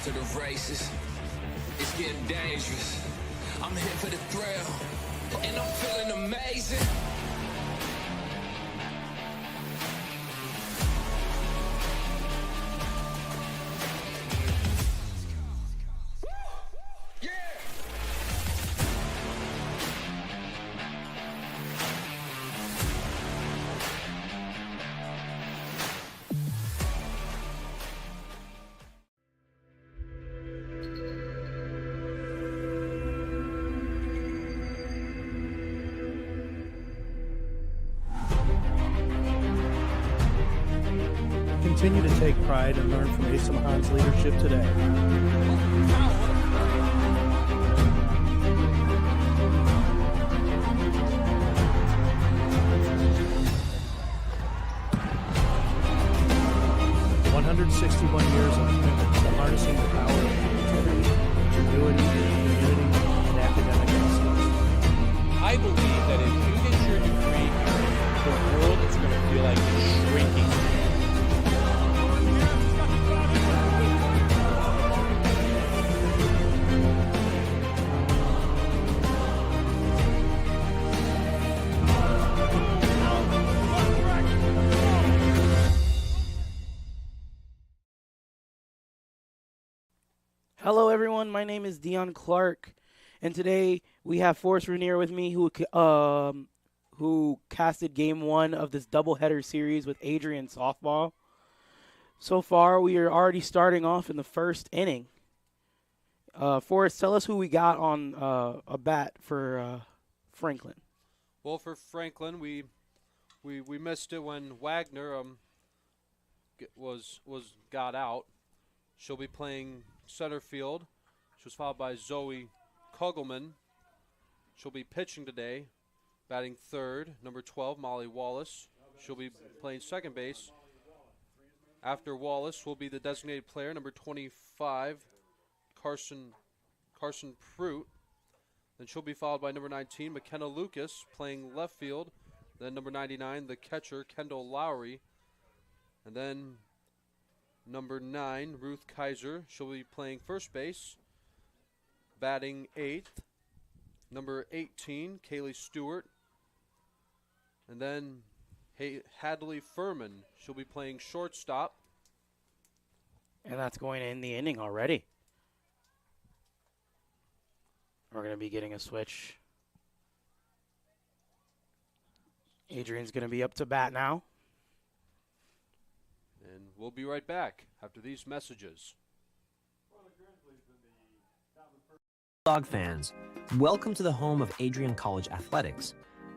to the races. It's getting dangerous. I'm here for the thrill, and I'm feeling amazing. Continue to take pride and learn from Asa Mahan's leadership today. "161 years of commitment to harnessing the power of creativity, ingenuity, community, and academic excellence." I believe that if you get your degree here, the world is going to feel like it's shrinking. Hello, everyone. My name is Dion Clark, and today we have Forrest Rainier with me, who casted Game 1 of this doubleheader series with Adrian softball. So far, we are already starting off in the first inning. Forrest, tell us who we got on a bat for Franklin. Well, for Franklin, we missed it when Wagner got out. She'll be playing center field. She was followed by Zoe Kugelman. She'll be pitching today, batting third. Number 12, Molly Wallace. She'll be playing second base. After Wallace will be the designated player, number 25, Carson Pruitt. Then she'll be followed by number 19, McKenna Lucas, playing left field. Then number 99, the catcher, Kendall Lowry. And then number 9, Ruth Kaiser. She'll be playing first base, batting 8th. Number 18, Kaylee Stewart. And then Hadley Furman. She'll be playing shortstop. And that's going in the inning already. We're going to be getting a switch. Adrian's going to be up to bat now. And we'll be right back after these messages. Dog fans, welcome to the home of Adrian College Athletics.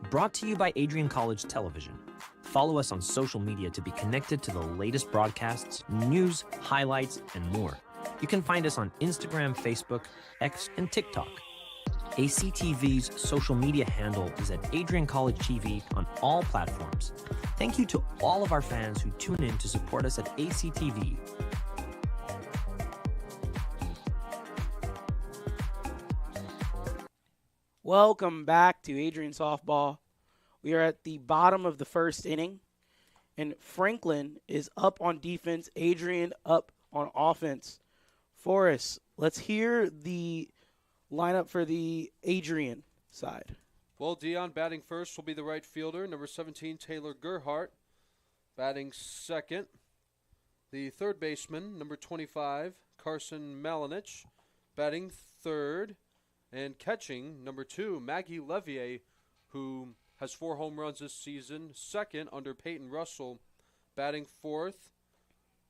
Brought to you by Adrian College Television. Follow us on social media to be connected to the latest broadcasts, news, highlights, and more. You can find us on Instagram, Facebook, X, and TikTok. ACTV's social media handle is at Adrian College TV on all platforms. Thank you to all of our fans who tune in to support us at ACTV. Welcome back to Adrian Softball. We are at the bottom of the first inning, and Franklin is up on defense, Adrian up on offense. Forrest, let's hear the lineup for the Adrian side. Well, Dion batting first will be the right fielder, number 17, Taylor Gerhardt. Batting second, the third baseman, number 25, Carson Malinich. Batting third. And catching, number 2, Maggie Levier, who has 4 home runs this season. Second, under Peyton Russell. Batting fourth,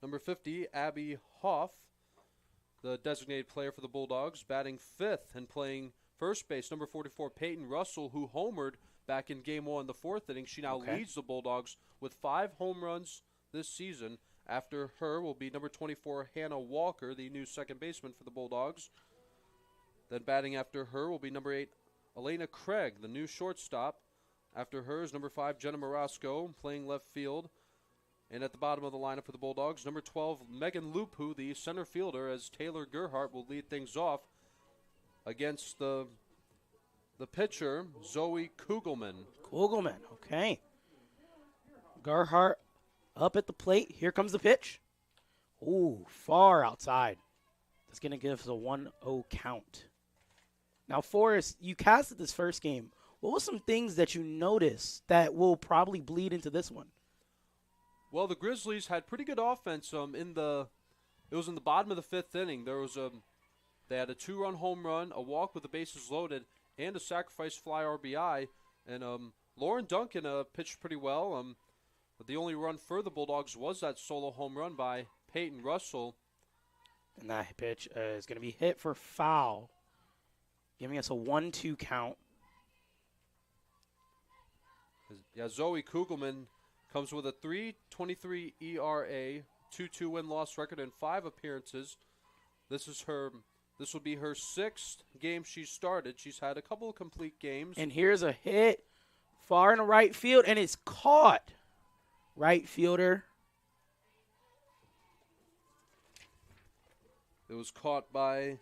number 50, Abby Hoff, the designated player for the Bulldogs. Batting fifth and playing first base, number 44, Peyton Russell, who homered back in Game 1, the fourth inning. She now leads the Bulldogs with 5 home runs this season. After her will be number 24, Hannah Walker, the new second baseman for the Bulldogs. Then batting after her will be number 8, Elena Craig, the new shortstop. After her is number 5, Jenna Morasco, playing left field. And at the bottom of the lineup for the Bulldogs, number 12, Megan Lupu, the center fielder, as Taylor Gerhardt will lead things off against the pitcher, Zoe Kugelman. Kugelman, okay. Gerhardt up at the plate. Here comes the pitch. Ooh, far outside. That's going to give us a 1-0 count. Now, Forrest, you casted this first game. What were some things that you noticed that will probably bleed into this one? Well, the Grizzlies had pretty good offense. It was in the bottom of the 5th inning. They had a 2-run home run, a walk with the bases loaded, and a sacrifice fly RBI. And Lauren Duncan pitched pretty well. But the only run for the Bulldogs was that solo home run by Peyton Russell. And that pitch is going to be hit for foul, giving us a 1-2 count. Yeah, Zoe Kugelman comes with a 3.23 ERA, 2-2 win-loss record, and 5 appearances. This will be her 6th game she's started. She's had a couple of complete games. And here's a hit far in the right field, and it's caught. Right fielder. It was caught by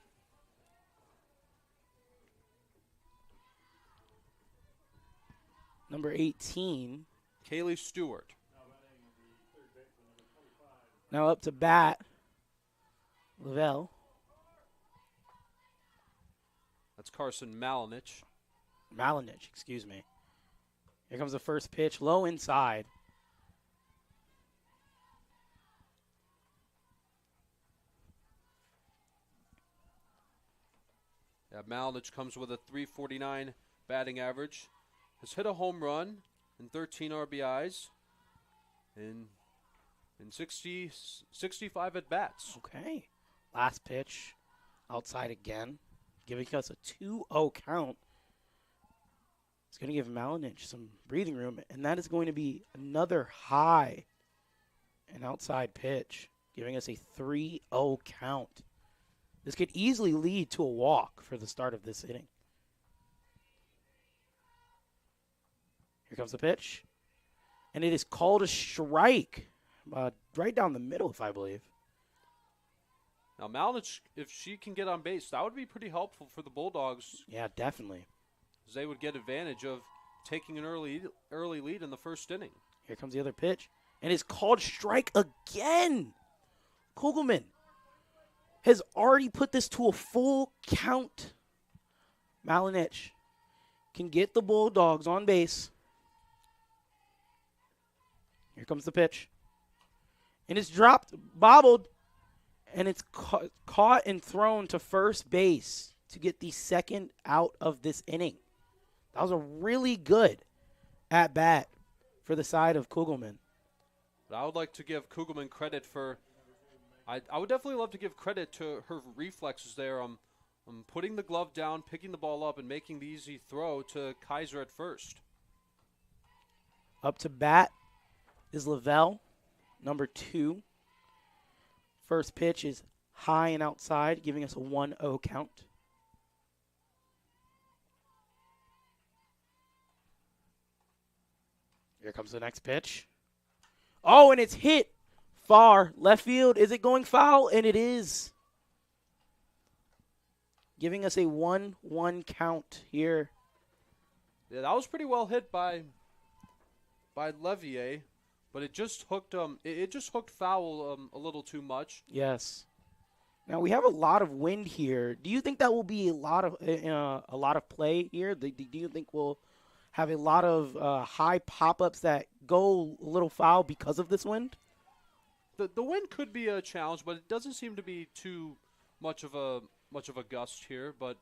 number 18. Kaylee Stewart. Now up to bat, Lavelle. That's Carson Malinich. Malinich, excuse me. Here comes the first pitch, low inside. Yeah, Malinich comes with a 3.49 batting average. Has hit a home run and 13 RBIs in 65 at-bats. Okay. Last pitch, outside again, giving us a 2-0 count. It's going to give Malinich some breathing room, and that is going to be another high and outside pitch, giving us a 3-0 count. This could easily lead to a walk for the start of this inning. Here comes the pitch. And it is called a strike. Right down the middle, if I believe. Now, Malinich, if she can get on base, that would be pretty helpful for the Bulldogs. Yeah, definitely. As they would get advantage of taking an early lead in the first inning. Here comes the other pitch. And it's called strike again. Kugelman has already put this to a full count. Malinich can get the Bulldogs on base. Here comes the pitch. And it's dropped, bobbled, and it's caught and thrown to first base to get the second out of this inning. That was a really good at-bat for the side of Kugelman. But I would like to give Kugelman credit for I would definitely love to give credit to her reflexes there. Putting the glove down, picking the ball up, and making the easy throw to Kaiser at first. Up to bat is Lavelle, number 2. First pitch is high and outside, giving us a 1-0 count. Here comes the next pitch. Oh, and it's hit far left field. Is it going foul? And it is. Giving us a 1-1 count here. Yeah, that was pretty well hit by Levier, but it just hooked it just hooked foul a little too much. Yes. Now we have a lot of wind here. Do you think that will be a lot of play here? Do you think we'll have a lot of high pop-ups that go a little foul because of this wind? The wind could be a challenge, but it doesn't seem to be too much of a gust here. But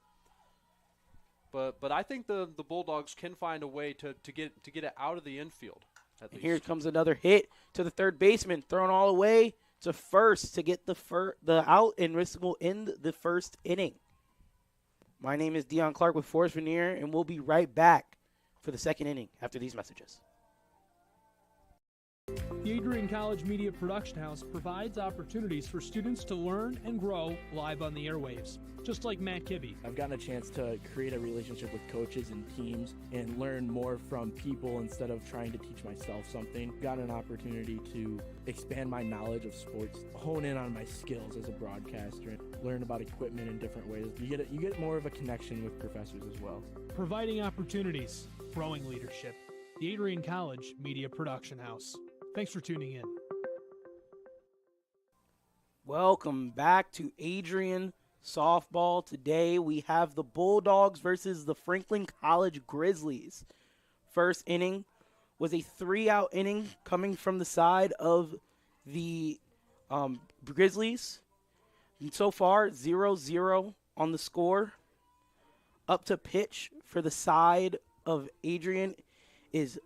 I think the Bulldogs can find a way to get it out of the infield. At least. Here comes another hit to the third baseman, thrown all the way to first to get the out, and risk will end the first inning. My name is Dion Clark with Forrest Veneer, and we'll be right back for the second inning after these messages. The Adrian College Media Production House provides opportunities for students to learn and grow live on the airwaves, just like Matt Kibbe. I've gotten a chance to create a relationship with coaches and teams and learn more from people instead of trying to teach myself something. Got an opportunity to expand my knowledge of sports, hone in on my skills as a broadcaster, and learn about equipment in different ways. You get more of a connection with professors as well. Providing opportunities, growing leadership. The Adrian College Media Production House. Thanks for tuning in. Welcome back to Adrian Softball. Today we have the Bulldogs versus the Franklin College Grizzlies. First inning was a 3-out inning coming from the side of the Grizzlies. And so far, 0-0 on the score. Up to pitch for the side of Adrian is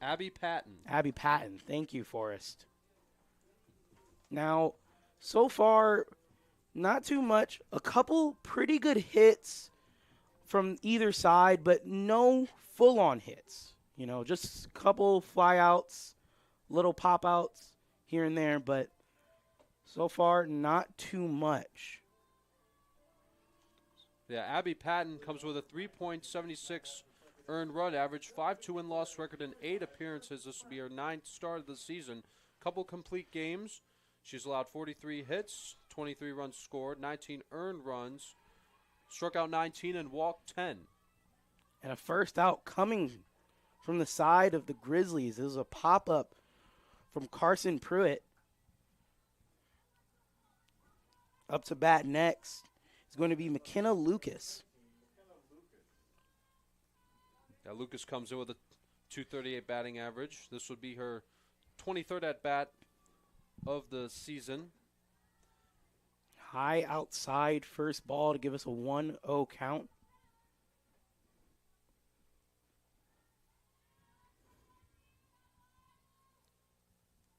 Abby Patton. Abby Patton. Thank you, Forrest. Now, so far, not too much. A couple pretty good hits from either side, but no full-on hits. You know, just a couple flyouts, little pop-outs here and there, but so far, not too much. Yeah, Abby Patton comes with a 3.76 earned run average, 5-2 win-loss record, and 8 appearances. This will be her 9th start of the season. Couple complete games. She's allowed 43 hits, 23 runs scored, 19 earned runs, struck out 19 and walked 10. And a first out coming from the side of the Grizzlies. It was a pop-up from Carson Pruitt. Up to bat next is going to be McKenna Lucas. Yeah, Lucas comes in with a 238 batting average. This would be her 23rd at-bat of the season. High outside first ball to give us a 1-0 count.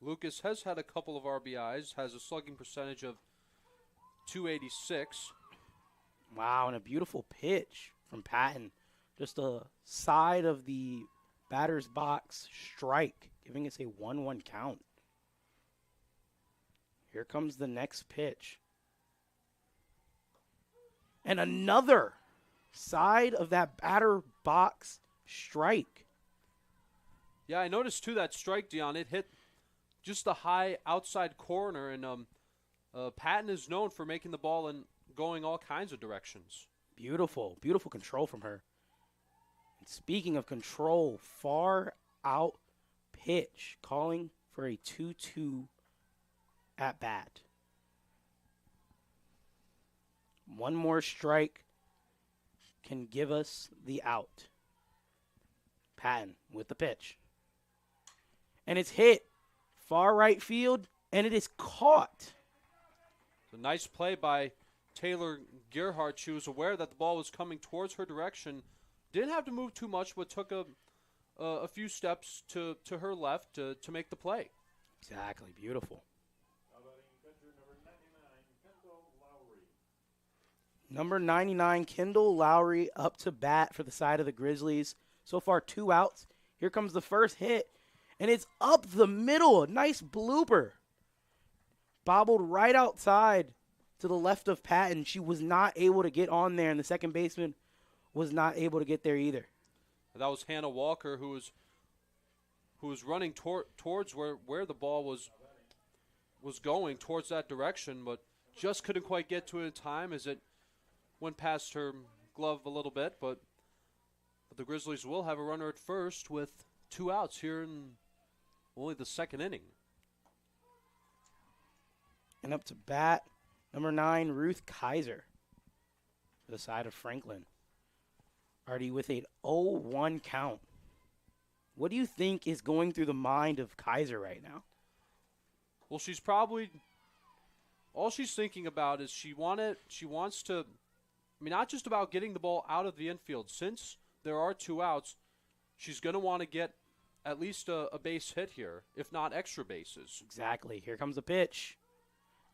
Lucas has had a couple of RBIs, has a slugging percentage of .286. Wow, and a beautiful pitch from Patton. Just a side of the batter's box strike, giving us a 1-1 count. Here comes the next pitch. And another side of that batter box strike. Yeah, I noticed too that strike, Dion. It hit just the high outside corner, and Patton is known for making the ball and going all kinds of directions. Beautiful, beautiful control from her. And speaking of control, far out pitch, calling for a 2-2 at bat. One more strike can give us the out. Patton with the pitch. And it's hit far right field, and it is caught. A nice play by Taylor Gerhardt. She was aware that the ball was coming towards her direction. Didn't have to move too much, but took a few steps to her left to make the play. Exactly. Beautiful. Number 99, Kendall Lowry, up to bat for the side of the Grizzlies. So far, 2 outs. Here comes the first hit, and it's up the middle. A nice blooper. Bobbled right outside to the left of Patton. She was not able to get on there, and the second baseman was not able to get there either. That was Hannah Walker, who was running towards where the ball was going, towards that direction, but just couldn't quite get to it in time as it went past her glove a little bit. But the Grizzlies will have a runner at first with 2 outs here in only the second inning. And up to bat, number 9, Ruth Kaiser, to the side of Franklin. Already with a 0-1 count. What do you think is going through the mind of Kaiser right now? Well, she's probably, all she's thinking about is she wants to, not just about getting the ball out of the infield. Since there are 2 outs, she's going to want to get at least a base hit here, if not extra bases. Exactly. Here comes the pitch.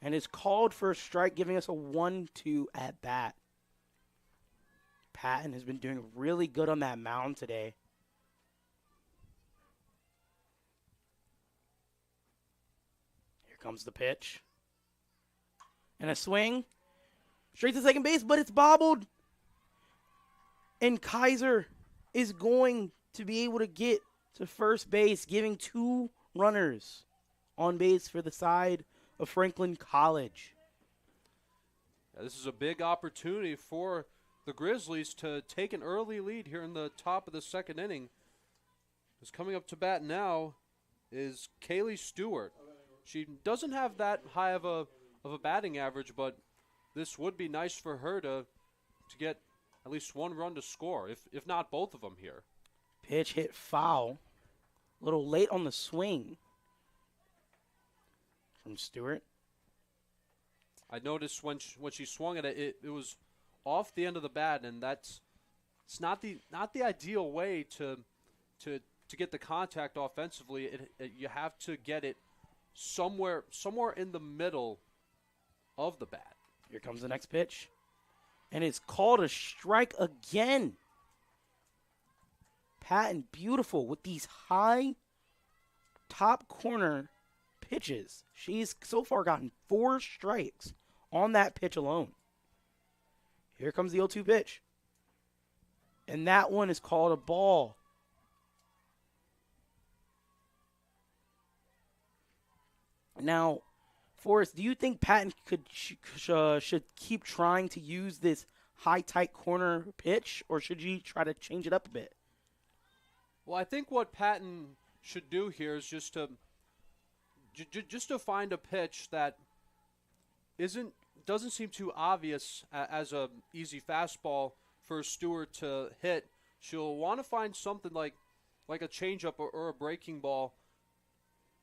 And it's called for a strike, giving us a 1-2 at bat. Patton has been doing really good on that mound today. Here comes the pitch. And a swing. Straight to second base, but it's bobbled. And Kaiser is going to be able to get to first base, giving 2 runners on base for the side of Franklin College. Yeah, this is a big opportunity for the Grizzlies to take an early lead here in the top of the second inning. Who's coming up to bat now is Kaylee Stewart. She doesn't have that high of a batting average, but this would be nice for her to get at least one run to score, if not both of them here. Pitch hit foul. A little late on the swing from Stewart. I noticed when she swung at it, it was off the end of the bat, and it's not the ideal way to get the contact offensively. You have to get it somewhere in the middle of the bat. Here comes the next pitch. And it's called a strike again. Patton, beautiful with these high top corner pitches. She's so far gotten 4 strikes on that pitch alone. Here comes the 0-2 pitch. And that one is called a ball. Now, Forrest, do you think Patton should keep trying to use this high tight corner pitch, or should you try to change it up a bit? Well, I think what Patton should do here is just to find a pitch that doesn't seem too obvious as a easy fastball for Stewart to hit. She'll want to find something like a changeup or a breaking ball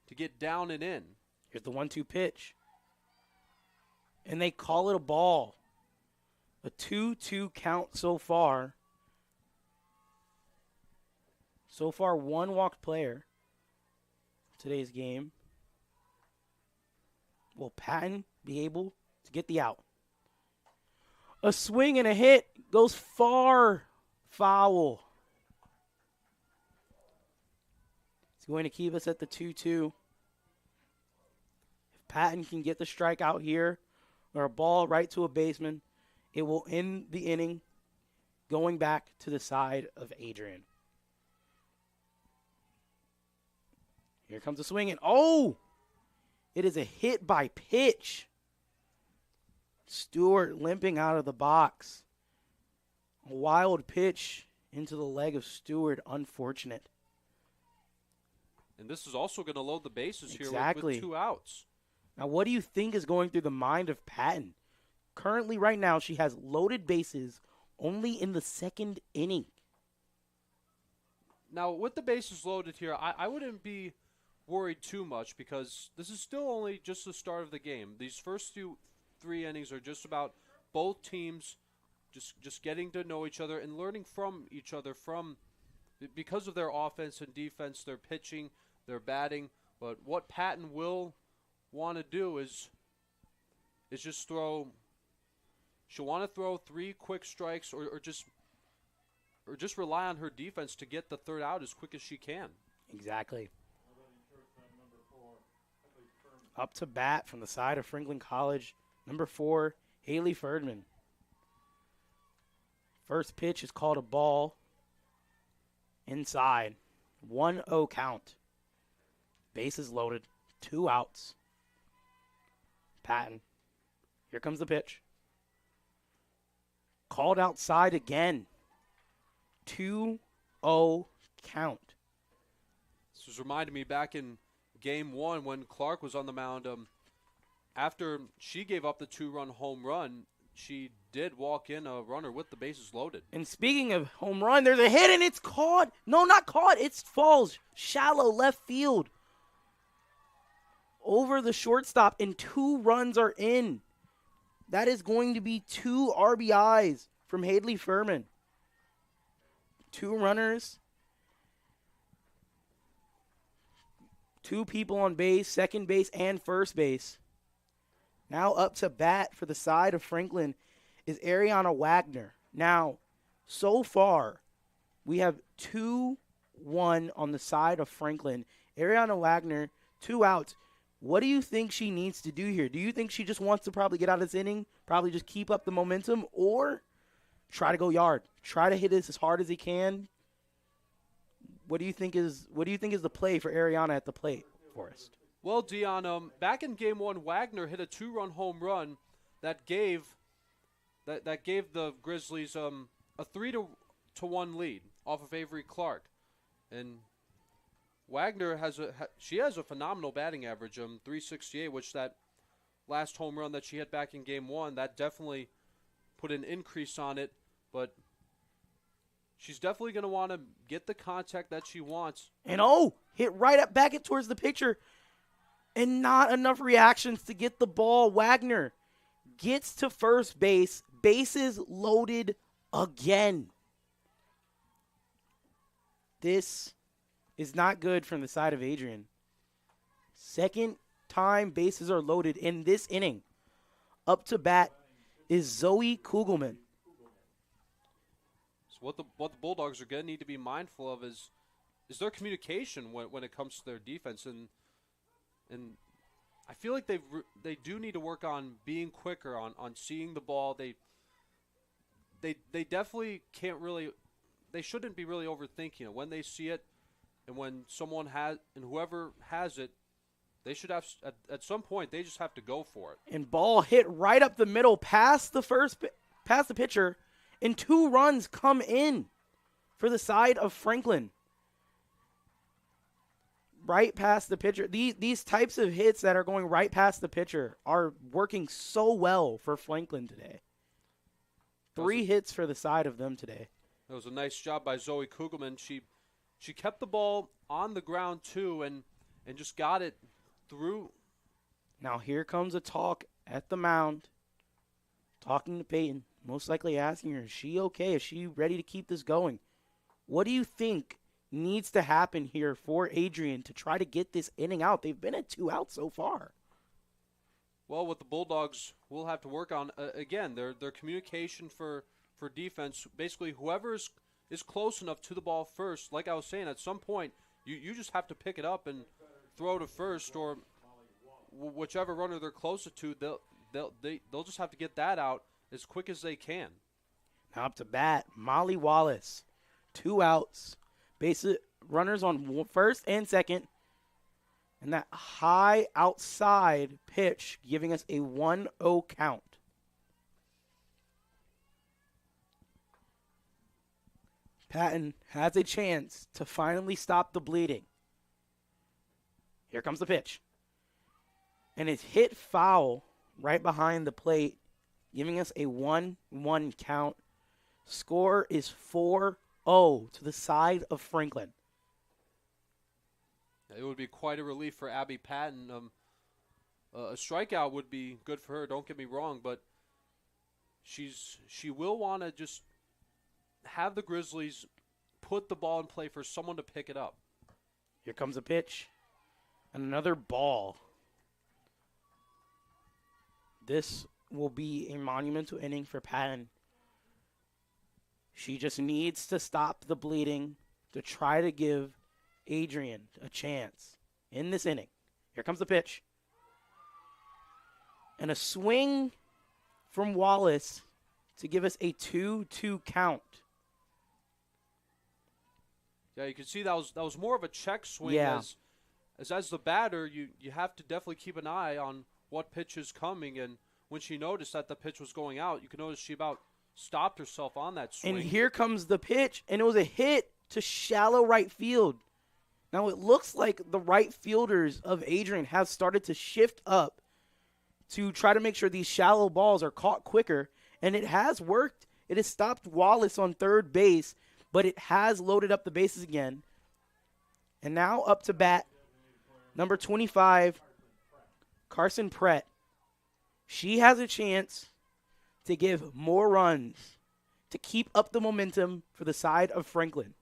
to get down and in. Here's the 1-2 pitch. And they call it a ball. A 2-2 count so far. So far, 1 walked player today's game. Will Patton be able to get the out? A swing and a hit goes far foul. It's going to keep us at the 2-2. If Patton can get the strikeout here, or a ball right to a baseman, it will end the inning going back to the side of Adrian. Here comes the swing, and it is a hit by pitch. Stewart limping out of the box. A wild pitch into the leg of Stewart. Unfortunate. And this is also going to load the bases here Exactly. with 2 outs. Now, what do you think is going through the mind of Patton? Currently, right now, she has loaded bases only in the 2nd inning. Now, with the bases loaded here, I wouldn't be worried too much because this is still only just the start of the game. These first 3 innings are just about both teams just getting to know each other and learning from each other because of their offense and defense, their pitching, their batting. But what Patton will want to do is just throw. She'll want to throw 3 quick strikes or just rely on her defense to get the 3rd out as quick as she can. Exactly. Up to bat from the side of Franklin College, number 4, Haley Ferdman. First pitch is called a ball. Inside. 1-0 count. Bases loaded. 2 outs. Patton. Here comes the pitch. Called outside again. 2-0 count. This was reminding me back in Game 1 when Clark was on the mound. After she gave up the 2-run home run, she did walk in a runner with the bases loaded. And speaking of home run, there's a hit and it's caught. No, not caught. It falls shallow left field. Over the shortstop, and 2 runs are in. That is going to be 2 RBIs from Haley Furman. 2 runners. 2 people on base, second base and first base. Now up to bat for the side of Franklin is Ariana Wagner. Now, so far, we have 2-1 on the side of Franklin. Ariana Wagner, 2 outs. What do you think she needs to do here? Do you think she just wants to probably get out of this inning, probably just keep up the momentum, or try to go yard, try to hit this as hard as he can? What do you think is the play for Ariana at the plate, Forrest? Well, Dion, back in Game 1, Wagner hit a 2-run home run that gave the Grizzlies a 3-1 lead off of Avery Clark, and Wagner has a phenomenal batting average, 368, which that last home run that she hit back in game 1, that definitely put an increase on it. But she's definitely going to want to get the contact that she wants. And hit right up back it towards the pitcher. And not enough reactions to get the ball. Wagner gets to first base. Bases loaded again. This is not good from the side of Adrian. Second time bases are loaded in this inning. Up to bat is Zoe Kugelman. So what the Bulldogs are going to need to be mindful of is their communication when it comes to their defense, and I feel like they do need to work on being quicker on seeing the ball. They definitely can't really, they shouldn't be really overthinking it when they see it, and when someone has, and whoever has it, they should have at some point they just have to go for it. And ball hit right up the middle past the pitcher, and 2 runs come in for the side of Franklin. Right past the pitcher. These types of hits that are going right past the pitcher are working so well for Franklin today. 3 hits for the side of them today. That was a nice job by Zoe Kugelman. She kept the ball on the ground too, and just got it through. Now here comes a talk at the mound, talking to Peyton, most likely asking her, is she okay? Is she ready to keep this going? What do you think needs to happen here for Adrian to try to get this inning out? They've been at 2 outs so far. Well, what the Bulldogs will have to work on, again, their communication for defense. Basically, whoever is close enough to the ball first, like I was saying, at some point, you just have to pick it up and throw to first, or whichever runner they're closer to, they'll just have to get that out as quick as they can. Now up to bat, Molly Wallace. 2 outs. Runners on first and second. And that high outside pitch giving us a 1-0 count. Patton has a chance to finally stop the bleeding. Here comes the pitch. And it's hit foul right behind the plate, giving us a 1-1 count. Score is 4-0 to the side of Franklin. It would be quite a relief for Abby Patton. A strikeout would be good for her, don't get me wrong, but she will want to just have the Grizzlies put the ball in play for someone to pick it up. Here comes a pitch. And another ball. This will be a monumental inning for Patton. She just needs to stop the bleeding to try to give Adrian a chance in this inning. Here comes the pitch. And a swing from Wallace to give us a 2-2 count. Yeah, you can see that was more of a check swing. Yeah. As the batter, you have to definitely keep an eye on what pitch is coming. And when she noticed that the pitch was going out, you can notice she about stopped herself on that swing. And here comes the pitch, and it was a hit to shallow right field. Now it looks like the right fielders of Adrian have started to shift up to try to make sure these shallow balls are caught quicker, and it has worked. It has stopped Wallace on third base, but it has loaded up the bases again. And now up to bat, number 25, Carson Pratt. She has a chance to give more runs to keep up the momentum for the side of Franklin.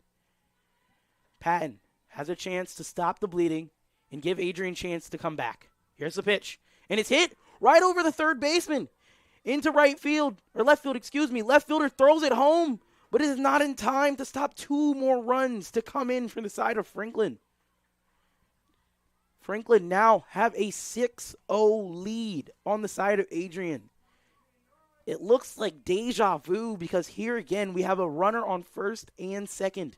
Patton has a chance to stop the bleeding and give Adrian a chance to come back. Here's the pitch. And it's hit right over the third baseman into right field, or left field, excuse me. Left fielder throws it home, but it is not in time to stop 2 more runs to come in from the side of Franklin. Franklin now have a 6-0 lead on the side of Adrian. It looks like deja vu because here again we have a runner on first and second.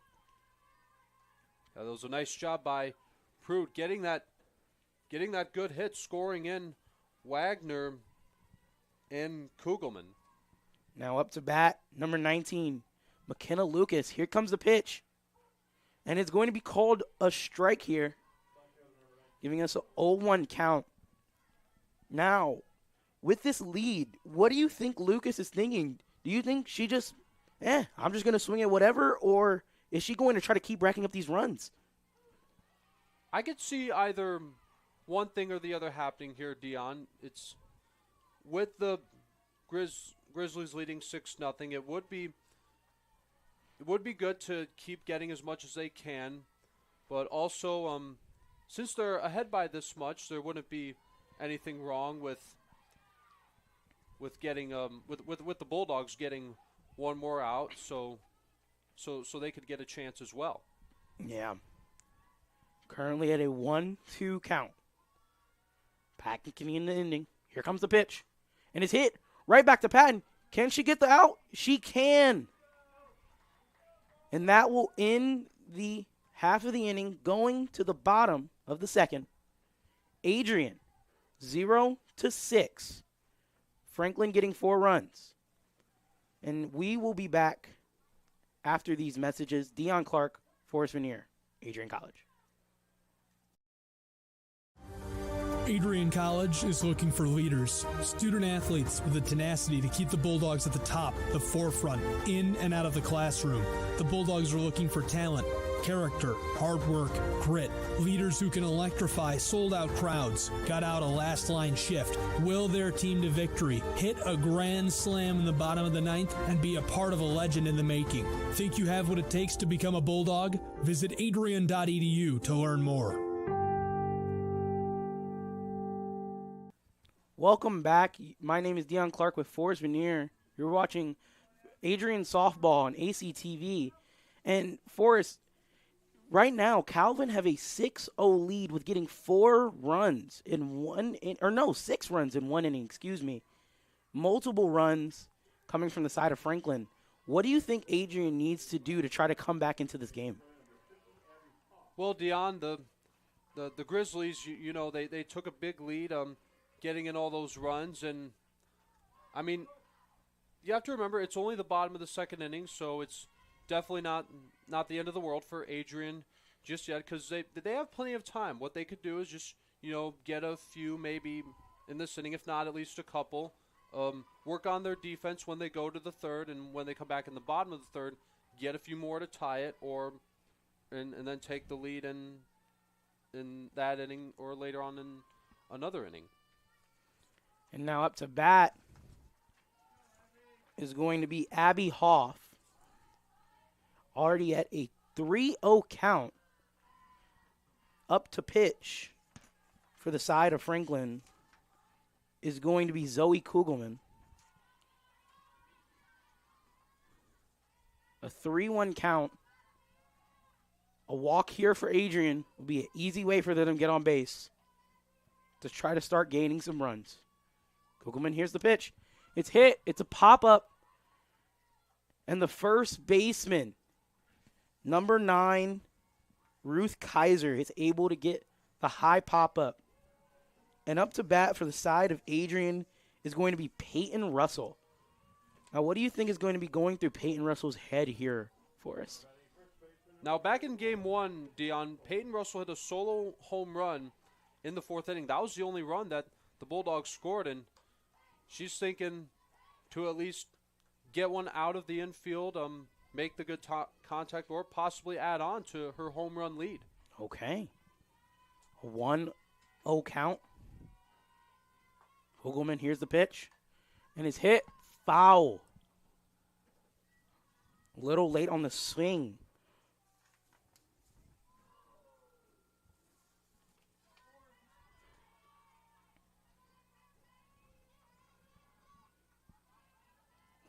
That was a nice job by Prude getting that good hit, scoring in Wagner and Kugelman. Now up to bat, number 19, McKenna Lucas. Here comes the pitch. And it's going to be called a strike here, giving us an 0-1 count. Now, with this lead, what do you think Lucas is thinking? Do you think she just, I'm just going to swing at whatever, or is she going to try to keep racking up these runs? I could see either one thing or the other happening here, Dion. It's with the Grizzlies leading 6-0. It would be good to keep getting as much as they can, but also since they're ahead by this much, there wouldn't be anything wrong with getting with the Bulldogs getting one more out, so they could get a chance as well. Yeah. Currently at a 1-2 count. Patton in the inning. Here comes the pitch. And it's hit right back to Patton. Can she get the out? She can. And that will end the half of the inning, going to the bottom of the second. Adrian, 0-6. Franklin getting 4 runs. And we will be back after these messages. Dion Clark, Forrest Veneer, Adrian College. Adrian College is looking for leaders, student athletes with the tenacity to keep the Bulldogs at the top, the forefront, in and out of the classroom. The Bulldogs are looking for talent, character, hard work, grit, leaders who can electrify sold-out crowds, got out a last-line shift, will their team to victory, hit a grand slam in the bottom of the ninth, and be a part of a legend in the making. Think you have what it takes to become a Bulldog? Visit adrian.edu to learn more. Welcome back. My name is Dion Clark with Forrest Veneer. You're watching Adrian Softball on ACTV. And Forrest, right now, Calvin have a 6-0 lead with getting 4 runs in 6 runs in 1 inning, Multiple runs coming from the side of Franklin. What do you think Adrian needs to do to try to come back into this game? Well, Dion, the Grizzlies, they took a big lead, getting in all those runs, and I mean, you have to remember it's only the bottom of the second inning, so it's definitely not the end of the world for Adrian just yet, because they have plenty of time. What they could do is just get a few maybe in this inning, if not at least a couple. Work on their defense when they go to the third, and when they come back in the bottom of the third, get a few more to tie it, and then take the lead in that inning or later on in another inning. And now up to bat is going to be Abby Hoff. Already at a 3-0 count. Up to pitch for the side of Franklin is going to be Zoe Kugelman. A 3-1 count. A walk here for Adrian will be an easy way for them to get on base to try to start gaining some runs. Kugelman, here's the pitch. It's hit. It's a pop-up. And the first baseman, number 9, Ruth Kaiser, is able to get the high pop-up. And up to bat for the side of Adrian is going to be Peyton Russell. Now, what do you think is going to be going through Peyton Russell's head here for us? Now, back in Game 1, Dion, Peyton Russell hit a solo home run in the 4th inning. That was the only run that the Bulldogs scored, and she's thinking to at least get one out of the infield, make the good contact, or possibly add on to her home run lead. Okay. A 1-0 count. Kugelman, here's the pitch. And it's hit. Foul. A little late on the swing.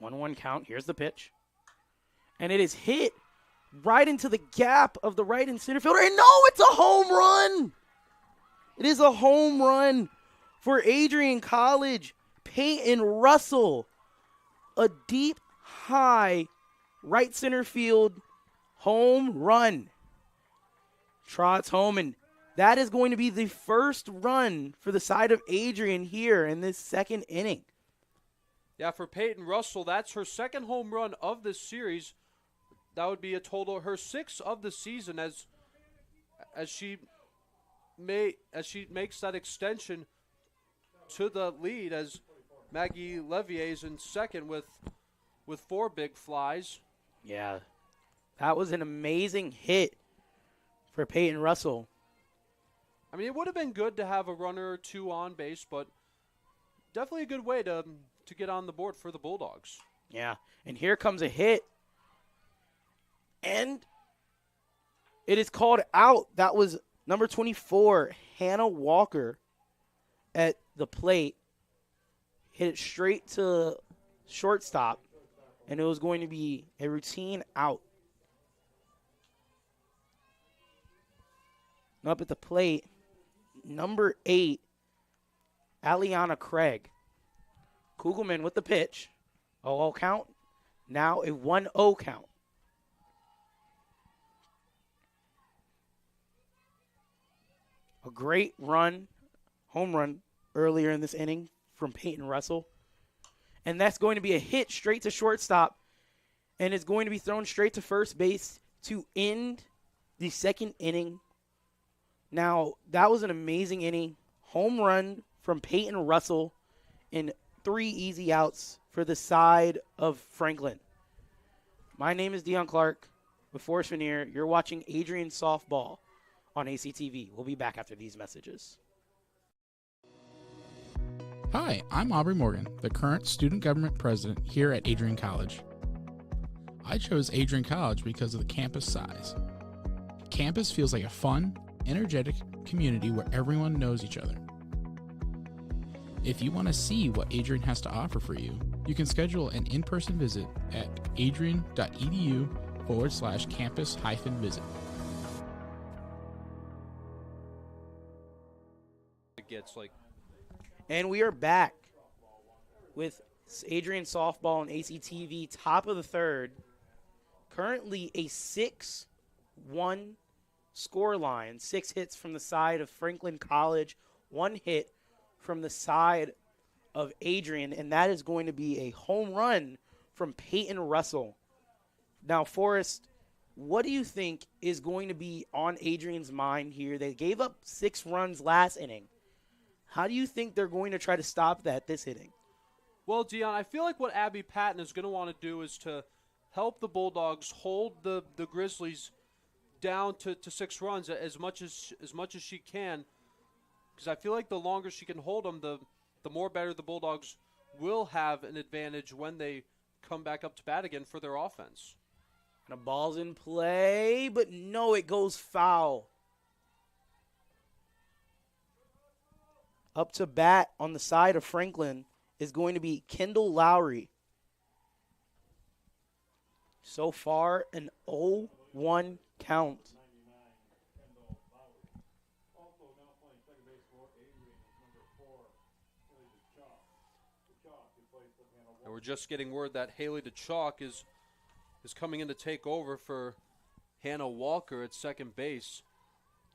One count. Here's the pitch. And it is hit right into the gap of the right in center fielder. And no, it's a home run. It is a home run for Adrian College. Peyton Russell. A deep, high, right center field home run. Trots home, and that is going to be the first run for the side of Adrian here in this second inning. Yeah, for Peyton Russell, that's her second home run of this series. that would be a total her 6th of the season as she makes that extension to the lead as Maggie Levier is in second with 4 big flies. Yeah, that was an amazing hit for Peyton Russell. I mean, it would have been good to have a runner or 2 on base, but definitely a good way to get on the board for the Bulldogs. Yeah, and here comes a hit. And it is called out. That was number 24, Hannah Walker, at the plate. Hit it straight to shortstop, and it was going to be a routine out. Up at the plate, number 8, Aliana Craig. Kugelman with the pitch. 0-0 count. Now a 1-0 count. A great run, home run earlier in this inning from Peyton Russell. And that's going to be a hit straight to shortstop. And it's going to be thrown straight to first base to end the second inning. Now, that was an amazing inning. Home run from Peyton Russell and 3 easy outs for the side of Franklin. My name is Dion Clark with Forrest Veneer. You're watching Adrian Softball on ACTV. We'll be back after these messages. Hi, I'm Aubrey Morgan, the current student government president here at Adrian College. I chose Adrian College because of the campus size. Campus feels like a fun, energetic community where everyone knows each other. If you want to see what Adrian has to offer for you, you can schedule an in-person visit at adrian.edu/campus-visit. And we are back with Adrian Softball and ACTV, top of the third. Currently a 6-1 score line. 6 hits from the side of Franklin College, 1 hit from the side of Adrian, and that is going to be a home run from Peyton Russell. Now, Forrest, what do you think is going to be on Adrian's mind here? They gave up 6 runs last inning. How do you think they're going to try to stop that this inning? Well, Dion, I feel like what Abby Patton is going to want to do is to help the Bulldogs hold the Grizzlies down to 6 runs as much as she can, because I feel like the longer she can hold them, the more better the Bulldogs will have an advantage when they come back up to bat again for their offense. And a ball's in play, but no, it goes foul. Up to bat on the side of Franklin is going to be Kendall Lowry. So far, an 0-1 count. And we're just getting word that Haley DeChalk is coming in to take over for Hannah Walker at second base.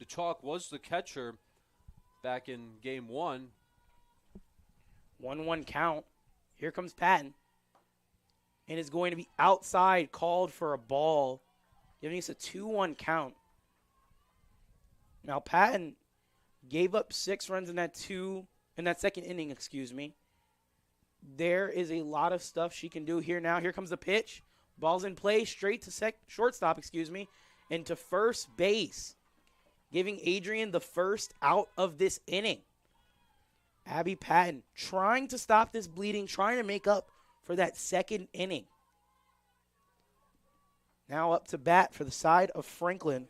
DeChalk was the catcher back in game 1. 1-1 count. Here comes Patton. And it's going to be outside, called for a ball, giving us a 2-1 count. Now, Patton gave up 6 runs in that second inning, There is a lot of stuff she can do here now. Here comes the pitch. Ball's in play, straight to shortstop, and to first base, giving Adrian the first out of this inning. Abby Patton trying to stop this bleeding, trying to make up for that second inning. Now up to bat for the side of Franklin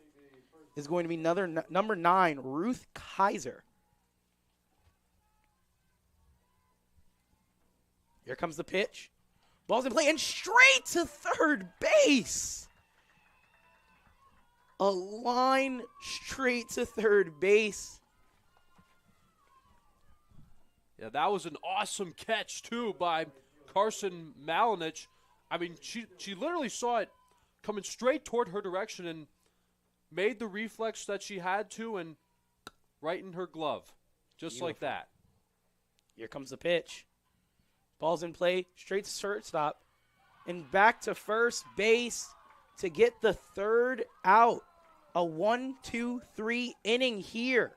is going to be another number 9, Ruth Kaiser. Here comes the pitch. Ball's in play and straight to third base. A line straight to third base. Yeah, that was an awesome catch, too, by Carson Malinich. I mean, she literally saw it coming straight toward her direction and made the reflex that she had to and right in her glove, just like that. Here comes the pitch. Ball's in play, straight to shortstop, and back to first base. to get the third out. A 1-2-3 inning here.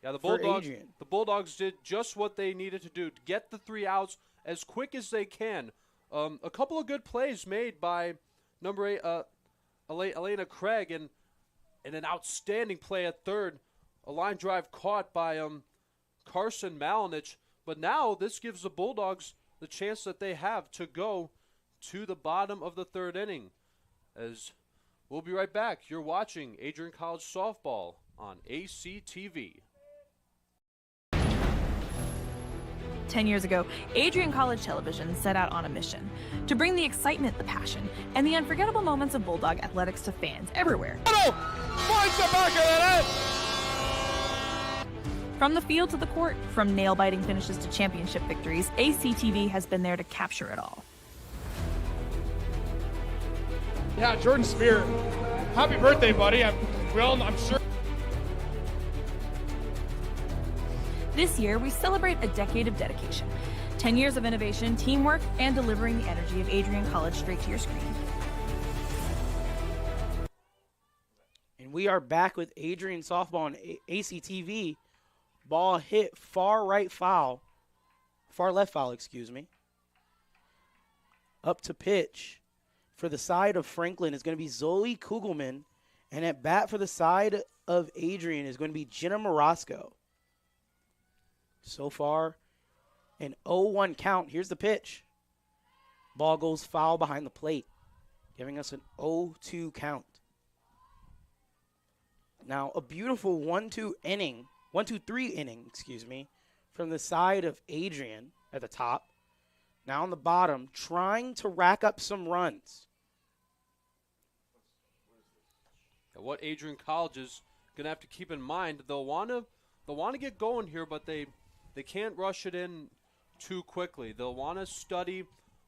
Yeah, the for Bulldogs. Adrian. The Bulldogs did just what they needed to do to get the 3 outs as quick as they can. A couple of good plays made by number 8, Elena Craig, and an outstanding play at third. A line drive caught by Carson Malinich. But now this gives the Bulldogs the chance that they have to go to the bottom of the third inning. As we'll be right back. You're watching Adrian College Softball on ACTV. 10 years ago, Adrian College Television set out on a mission to bring the excitement, the passion, and the unforgettable moments of Bulldog athletics to fans everywhere. From the field to the court, from nail-biting finishes to championship victories, ACTV has been there to capture it all. Yeah, Jordan Spear, happy birthday, buddy. I'm sure. This year, we celebrate a decade of dedication, 10 years of innovation, teamwork, and delivering the energy of Adrian College straight to your screen. And we are back with Adrian Softball on ACTV. Ball hit far left foul, excuse me. Up to pitch for the side of Franklin is going to be Zoe Kugelman. And at bat for the side of Adrian is going to be Jenna Morosco. So far, an 0-1 count. Here's the pitch. Ball goes foul behind the plate, giving us an 0-2 count. Now, a beautiful 1-2-3 inning, from the side of Adrian at the top. Now on the bottom, trying to rack up some runs. What Adrian College is going to have to keep in mind, they'll want to get going here, but they can't rush it in too quickly. They'll want to study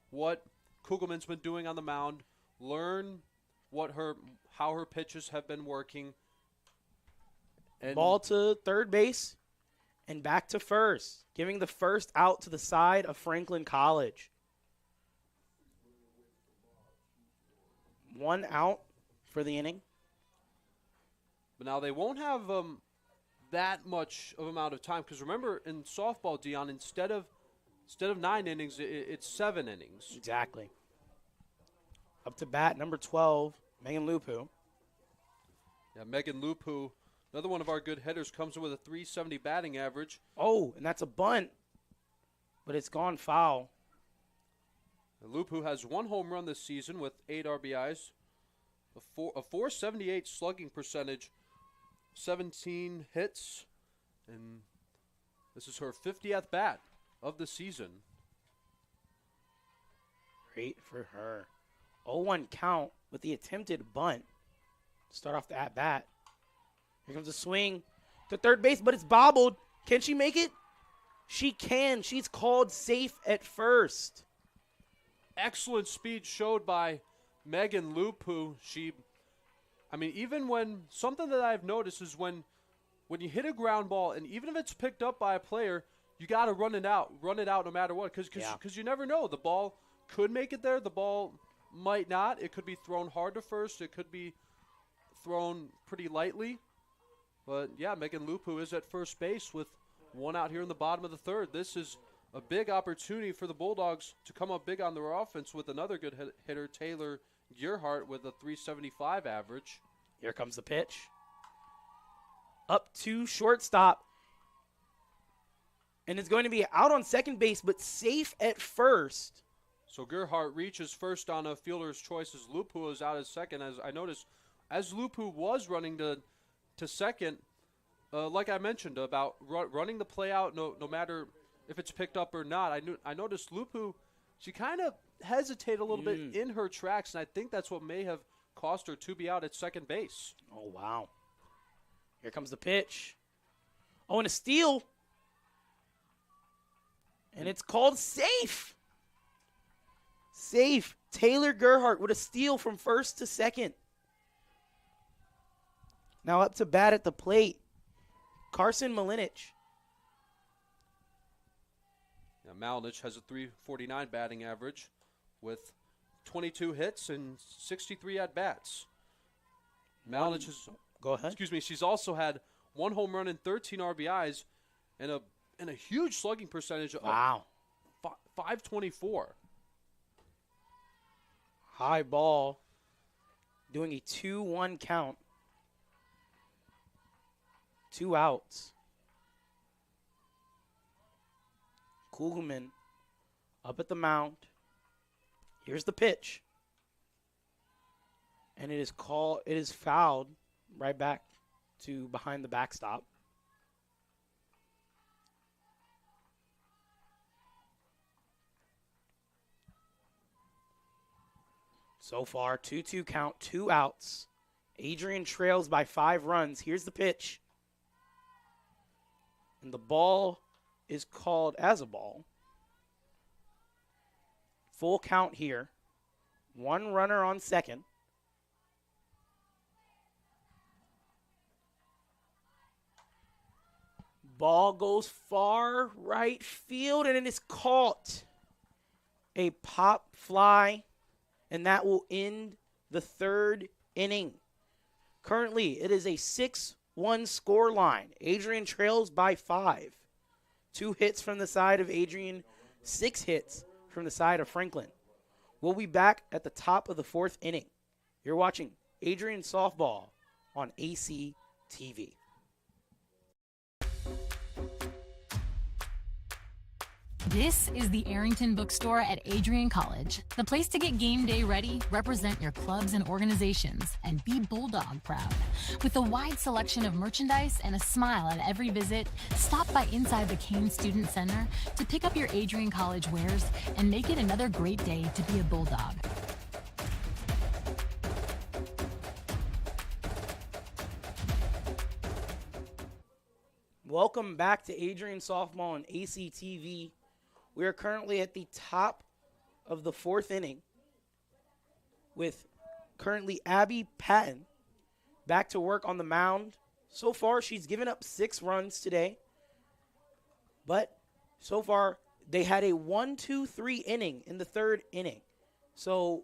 what Kugelman's been doing on the mound, learn how her pitches have been working. And ball to third base and back to first, giving the first out to the side of Franklin College. 1 out for the inning. But now they won't have that much of amount of time, because remember in softball, Dion, instead of 9 innings, it's 7 innings. Exactly. Up to bat, number 12, Megan Lupu. Yeah, Megan Lupu, another one of our good hitters, comes in with a .370 batting average. Oh, and that's a bunt, but it's gone foul. Lupu has 1 home run this season with 8 RBIs, a .478 slugging percentage, 17 hits, and this is her 50th bat of the season. Great for her. 0-1 count with the attempted bunt. Start off the at-bat. Here comes a swing to third base, but it's bobbled. Can she make it? She can. She's called safe at first. Excellent speed showed by Megan Lupu. Even when, something that I've noticed is when you hit a ground ball, and even if it's picked up by a player, you got to run it out no matter what, because you never know. The ball could make it there. The ball might not. It could be thrown hard to first. It could be thrown pretty lightly. But, yeah, Megan Lupu is at first base with 1 out here in the bottom of the third. This is a big opportunity for the Bulldogs to come up big on their offense with another good hitter, Taylor Gearhart, with a .375 average. Here comes the pitch. Up to shortstop. And it's going to be out on second base, but safe at first. So Gearhart reaches first on a fielder's choice as Lupu is out at second. As I noticed, as Lupu was running to second, like I mentioned about running the play out, no matter if it's picked up or not. I noticed Lupu, she kind of hesitated a little bit in her tracks, and I think that's what may have cost her to be out at second base. Oh, wow. Here comes the pitch. Oh, and a steal. And it's called safe. Safe. Taylor Gearhart with a steal from first to second. Now up to bat at the plate, Carson Malinich. Now Malinich has a .349 batting average with 22 hits and 63 at-bats. Malinich has, Go ahead. excuse me, she's also had 1 home run and 13 RBIs and a huge slugging percentage of Wow. 524. High ball. Doing a 2-1 count. 2 outs. Kugelman up at the mound. Here's the pitch. And it is fouled right back to behind the backstop. So far, 2-2 count, 2 outs. Adrian trails by 5 runs. Here's the pitch. And the ball is called as a ball. Full count here. 1 runner on second. Ball goes far right field, and it is caught. A pop fly, and that will end the 3rd inning. Currently, it is a 6-1 score line. Adrian trails by 5. 2 hits from the side of Adrian, 6 hits from the side of Franklin. We'll be back at the top of the 4th inning. You're watching Adrian Softball on AC TV. This is the Arrington Bookstore at Adrian College, the place to get game day ready, represent your clubs and organizations, and be Bulldog proud. With a wide selection of merchandise and a smile at every visit, stop by inside the Kane Student Center to pick up your Adrian College wares and make it another great day to be a Bulldog. Welcome back to Adrian Softball on AC TV. We are currently at the top of the 4th inning with currently Abby Patton back to work on the mound. So far, she's given up 6 runs today. But so far, they had a 1-2-3 inning in the 3rd inning. So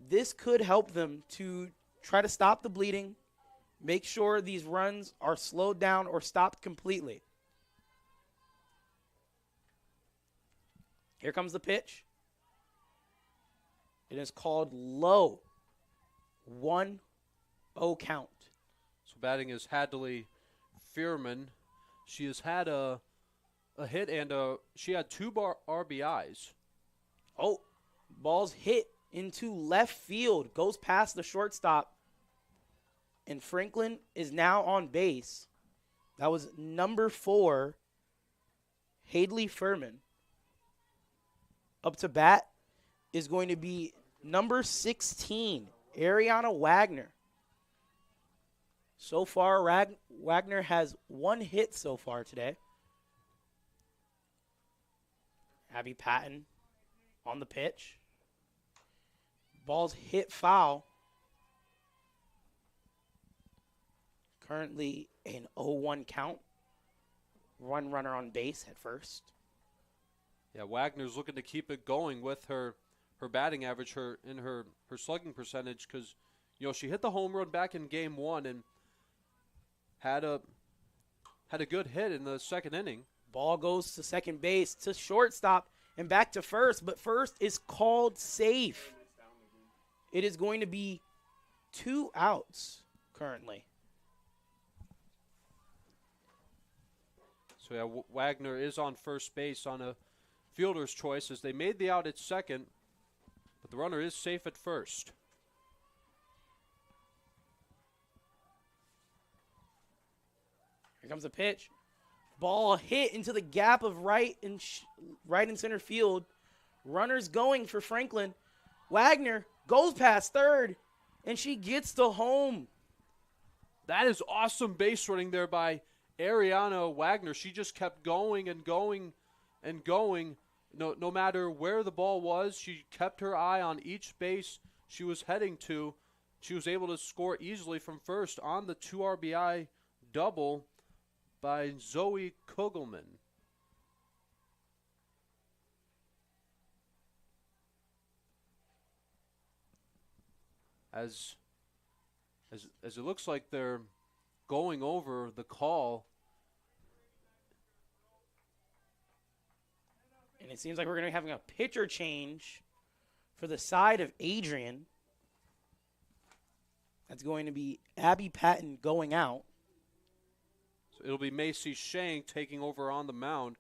this could help them to try to stop the bleeding, make sure these runs are slowed down or stopped completely. Here comes the pitch. It is called low. 1-0 count. So batting is Hadley Fearman. She has had a hit and she had 2 RBIs. Oh, ball's hit into left field. Goes past the shortstop. And Franklin is now on base. That was number 4, Hadley Furman. Up to bat is going to be number 16, Ariana Wagner. So far, Wagner has 1 hit so far today. Abby Patton on the pitch. Ball's hit foul. Currently an 0-1 count. 1 runner on base at first. Yeah, Wagner's looking to keep it going with her batting average, her slugging percentage, because she hit the home run back in game 1 and had a good hit in the 2nd inning. Ball goes to second base, to shortstop, and back to first, but first is called safe. It is going to be 2 outs currently. So yeah, Wagner is on first base on a fielder's choice as they made the out at second, but the runner is safe at first. Here comes the pitch. Ball hit into the gap of right in center field. Runners going for Franklin. Wagner goes past third, and she gets to home. That is awesome base running there by Ariana Wagner. She just kept going and going and going. No matter where the ball was, she kept her eye on each base she was heading to. She was able to score easily from first on the 2 RBI double by Zoe Kugelman. as it looks like they're going over the call. And it seems like we're going to be having a pitcher change for the side of Adrian. That's going to be Abby Patton going out. So it'll be Macy Shang taking over on the mound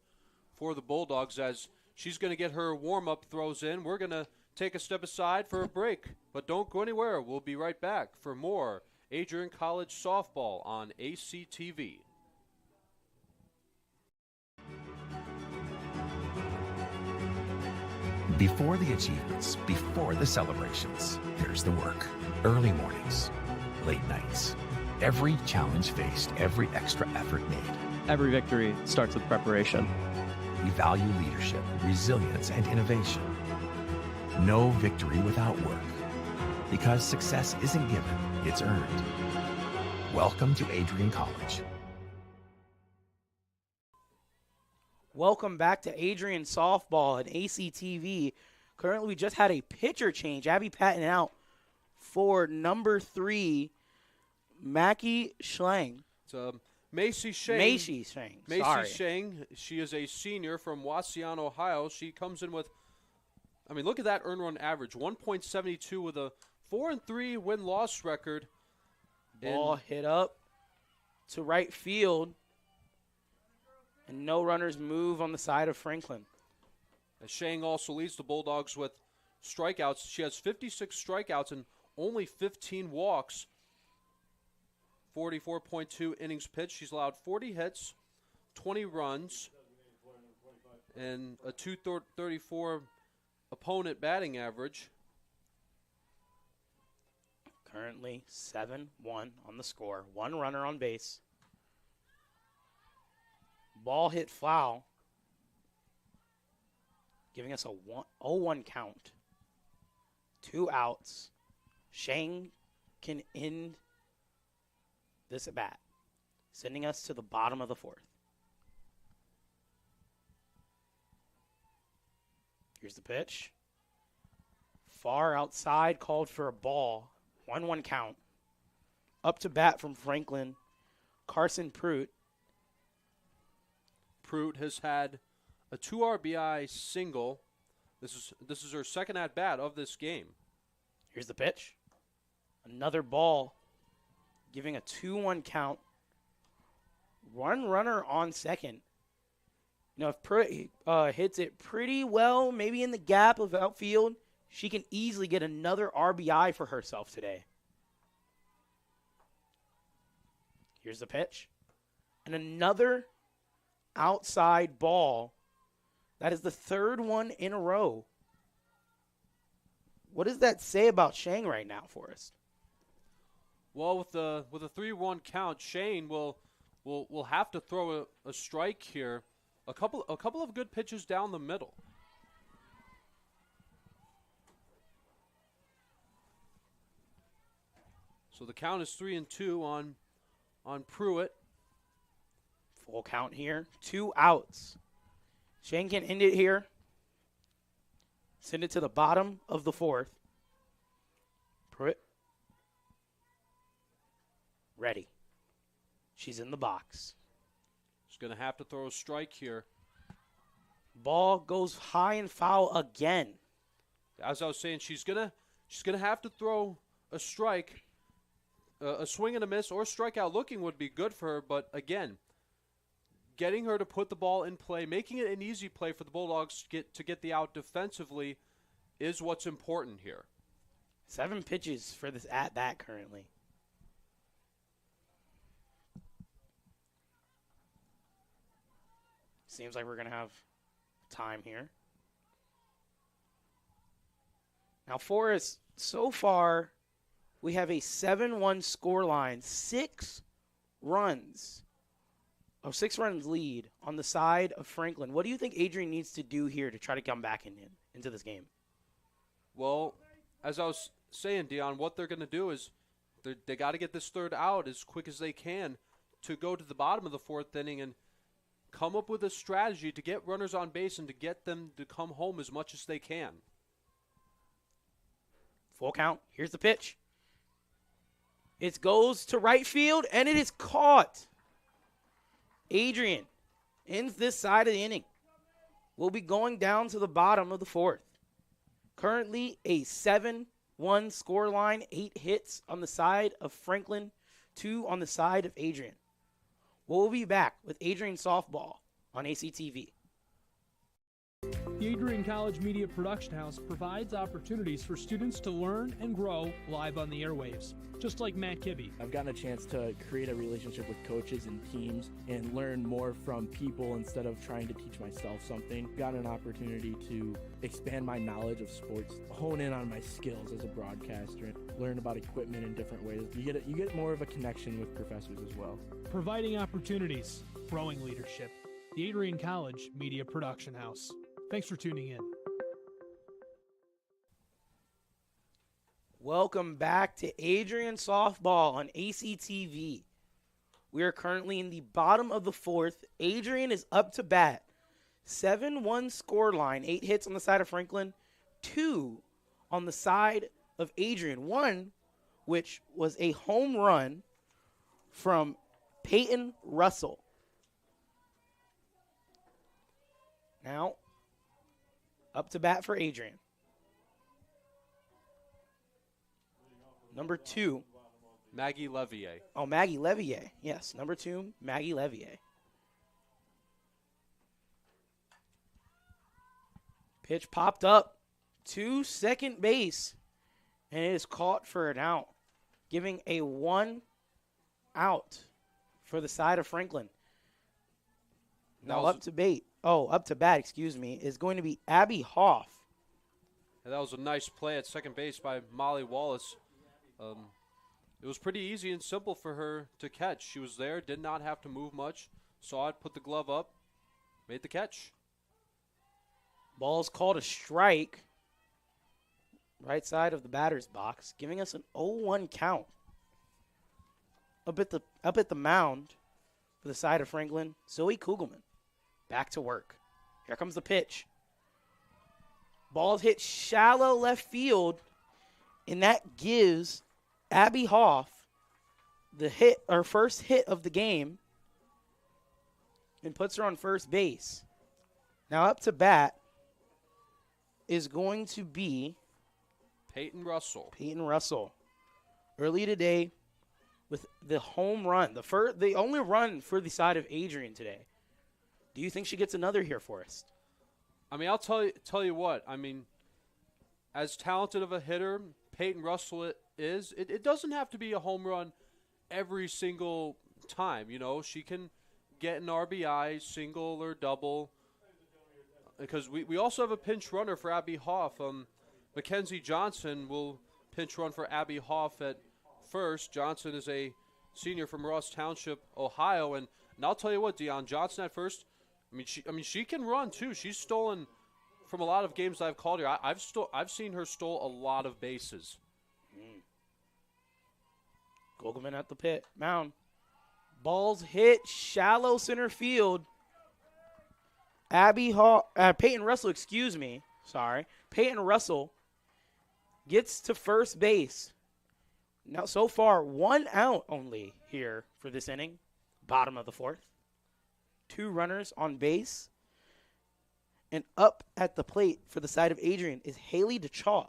for the Bulldogs as she's going to get her warm-up throws in. We're going to take a step aside for a break, but don't go anywhere. We'll be right back for more Adrian College softball on ACTV. Before the achievements, before the celebrations, there's the work. Early mornings, late nights. Every challenge faced, every extra effort made. Every victory starts with preparation. We value leadership, resilience, and innovation. No victory without work. Because success isn't given, it's earned. Welcome to Adrian College. Welcome back to Adrian Softball and ACTV. Currently, we just had a pitcher change. Abby Patton out for number 3, Mackie Schlang. It's Macy Shang. Macy Shang. Sorry. Shang. She is a senior from Waseon, Ohio. She comes in with, I mean, look at that earned run average, 1.72 with a 4-3 win-loss record. Ball hit up to right field. And no runners move on the side of Franklin. As Shang also leads the Bulldogs with strikeouts. She has 56 strikeouts and only 15 walks. 44.2 innings pitched. She's allowed 40 hits, 20 runs, and a 234 opponent batting average. Currently 7-1 on the score. 1 runner on base. Ball hit foul, giving us a 0-1 count. 2 outs. Shang can end this at bat, sending us to the bottom of the 4th. Here's the pitch. Far outside, called for a ball. 1-1 count. Up to bat from Franklin, Carson Pruitt. Pruitt has had a 2 RBI single. This is her second at bat of this game. Here's the pitch. Another ball, giving a 2-1 count. 1 runner on second. You know, if Pruitt hits it pretty well, maybe in the gap of outfield, she can easily get another RBI for herself today. Here's the pitch. And another outside ball. That is the 3rd one in a row. What does that say about Shang right now for us? Well, with a 3-1 count, Shane will have to throw a strike here. A couple of good pitches down the middle. So the count is 3-2 on Pruitt. Full count here. 2 outs. Shane can end it here. Send it to the bottom of the 4th. Pruitt. Ready. She's in the box. She's going to have to throw a strike here. Ball goes high and foul again. As I was saying, she's gonna have to throw a strike. A swing and a miss or strikeout looking would be good for her, but again, getting her to put the ball in play, making it an easy play for the Bulldogs to get the out defensively is what's important here. 7 pitches for this at-bat currently. Seems like we're going to have time here. Now, for us, so far, we have a 7-1 score line. 6 runs lead on the side of Franklin. What do you think Adrian needs to do here to try to come back into this game? Well, as I was saying, Dion, what they're going to do is they got to get this 3rd out as quick as they can to go to the bottom of the 4th inning and come up with a strategy to get runners on base and to get them to come home as much as they can. Full count. Here's the pitch. It goes to right field, and it is caught. Adrian ends this side of the inning. We'll be going down to the bottom of the fourth. Currently a 7-1 scoreline, 8 hits on the side of Franklin, 2 on the side of Adrian. We'll be back with Adrian Softball on ACTV. The Adrian College Media Production House provides opportunities for students to learn and grow live on the airwaves, just like Matt Kibbe. I've gotten a chance to create a relationship with coaches and teams and learn more from people instead of trying to teach myself something. Gotten an opportunity to expand my knowledge of sports, hone in on my skills as a broadcaster, and learn about equipment in different ways. You get more of a connection with professors as well. Providing opportunities, growing leadership. The Adrian College Media Production House. Thanks for tuning in. Welcome back to Adrian Softball on ACTV. We are currently in the bottom of the fourth. Adrian is up to bat. 7-1 scoreline, 8 hits on the side of Franklin, 2 on the side of Adrian. 1, which was a home run from Peyton Russell. Now, up to bat for Adrian. Number 2. Maggie Levier. Oh, Maggie Levier. Yes, number 2, Maggie Levier. Pitch popped up to second base, and it is caught for an out, giving a 1 out for the side of Franklin. Now up to bat, is going to be Abby Hoff. And that was a nice play at second base by Molly Wallace. It was pretty easy and simple for her to catch. She was there, did not have to move much, saw it, put the glove up, made the catch. Ball's called a strike. Right side of the batter's box, giving us an 0-1 count. Up at the mound for the side of Franklin, Zoe Kugelman. Back to work. Here comes the pitch. Ball's hit shallow left field, and that gives Abby Hoff her first hit of the game, and puts her on first base. Now up to bat is going to be Peyton Russell. Early today with the home run, the only run for the side of Adrian today. Do you think she gets another here for us? I mean, I'll tell you what. I mean, as talented of a hitter Peyton Russell is, it doesn't have to be a home run every single time. You know, she can get an RBI, single or double. Because we also have a pinch runner for Abby Hoff. Mackenzie Johnson will pinch run for Abby Hoff at first. Johnson is a senior from Ross Township, Ohio, and I'll tell you what, Deion Johnson at first. I mean, she can run too. She's stolen from a lot of games I've called her. I've seen her stole a lot of bases. Goldman at the mound. Ball's hit shallow center field. Peyton Russell, Peyton Russell gets to first base. Now, so far, 1 out only here for this inning. Bottom of the fourth. 2 runners on base. And up at the plate for the side of Adrian is Haley DeChalk.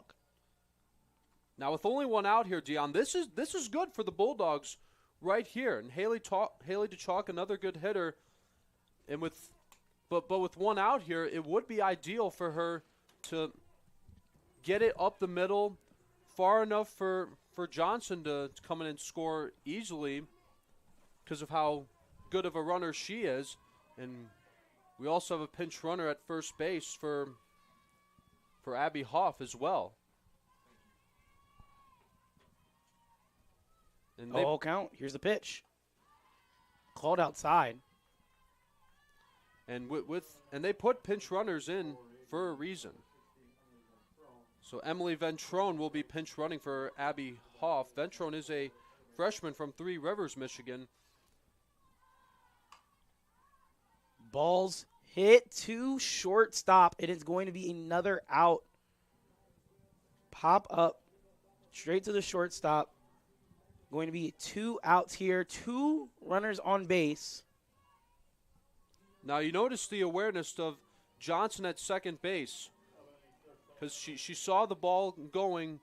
Now, with only 1 out here, Deion, this is good for the Bulldogs right here. And Haley DeChalk, another good hitter. And with 1 out here, it would be ideal for her to get it up the middle, far enough for Johnson to come in and score easily because of how good of a runner she is. And we also have a pinch runner at first base for Abby Hoff as well. And count. Here's the pitch. Called outside. And and they put pinch runners in for a reason. So Emily Ventrone will be pinch running for Abby Hoff. Ventrone is a freshman from Three Rivers, Michigan. Ball's hit to shortstop. It is going to be another out. Pop up straight to the shortstop. Going to be 2 outs here, 2 runners on base. Now you notice the awareness of Johnson at second base because she saw the ball going.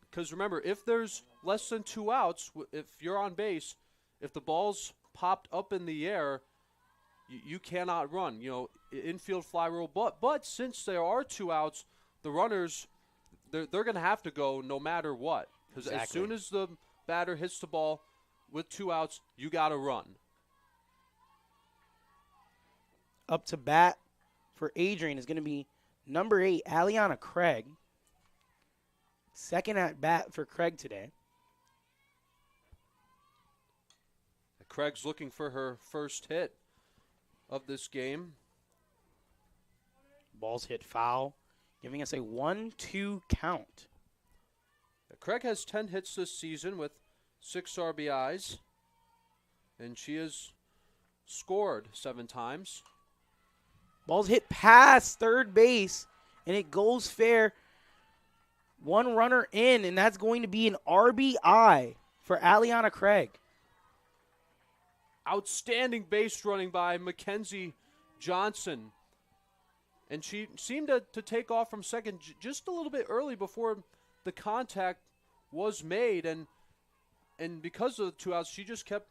Because remember, if there's less than 2 outs, if you're on base, if the ball's popped up in the air, you cannot run. Infield fly rule. But since there are 2 outs, the runners they're going to have to go no matter what. Because as soon as the batter hits the ball with 2 outs, you got to run. Up to bat for Adrian is going to be number 8, Aliana Craig. Second at bat for Craig today. Craig's looking for her first hit of this game. Ball's hit foul, giving us a 1-2 count. Craig has 10 hits this season with 6 RBIs, and she has scored 7 times. Ball's hit past third base, and it goes fair. 1 runner in, and that's going to be an RBI for Aliana Craig. Outstanding base running by Mackenzie Johnson. And she seemed to take off from second just a little bit early before the contact was made. And because of the 2 outs, she just kept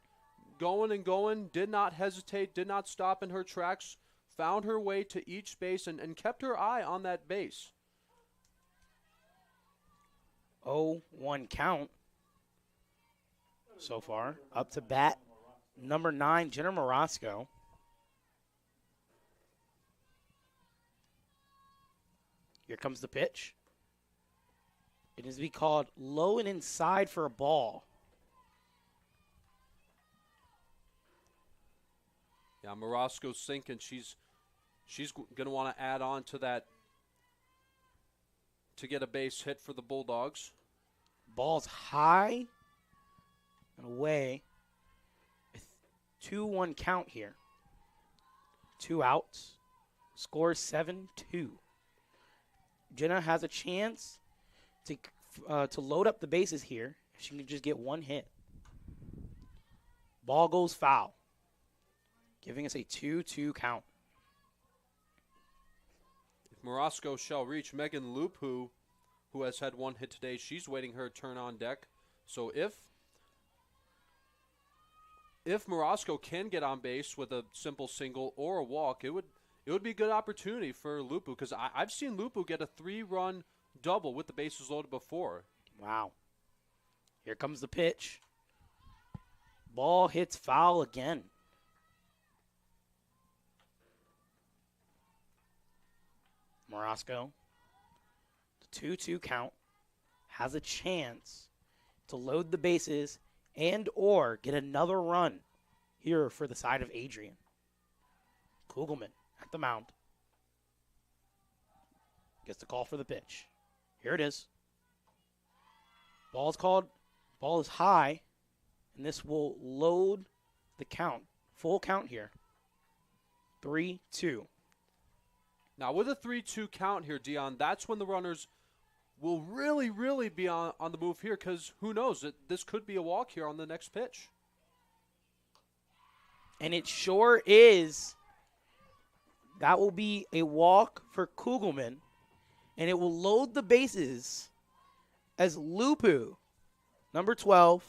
going and going, did not hesitate, did not stop in her tracks, found her way to each base and kept her eye on that base. 0-1 count so far. Up to bat, number 9, Jenna Morosco. Here comes the pitch. It is to be called low and inside for a ball. Yeah, Morosco's thinking she's going to want to add on to that to get a base hit for the Bulldogs. Ball's high and away. 2-1 count here. 2 outs. Score 7-2. Jenna has a chance to load up the bases here if she can just get 1 hit. Ball goes foul, giving us a 2-2 count. If Morosco shall reach Megan Lupu, who has had 1 hit today, she's waiting her turn on deck. So if Morosco can get on base with a simple single or a walk, it would be a good opportunity for Lupu because I've seen Lupu get a 3-run double with the bases loaded before. Wow. Here comes the pitch. Ball hits foul again. Morosco, the 2-2 count, has a chance to load the bases and or get another run here for the side of Adrian. Kugelman at the mound. Gets the call for the pitch. Here it is. Ball's called. Ball is high, and this will load the count. Full count here. 3-2. Now, with a 3-2 count here, Dion, that's when the runners will really, really be on the move here because who knows? This could be a walk here on the next pitch. And it sure is. That will be a walk for Kugelman, and it will load the bases as Lupu, number 12,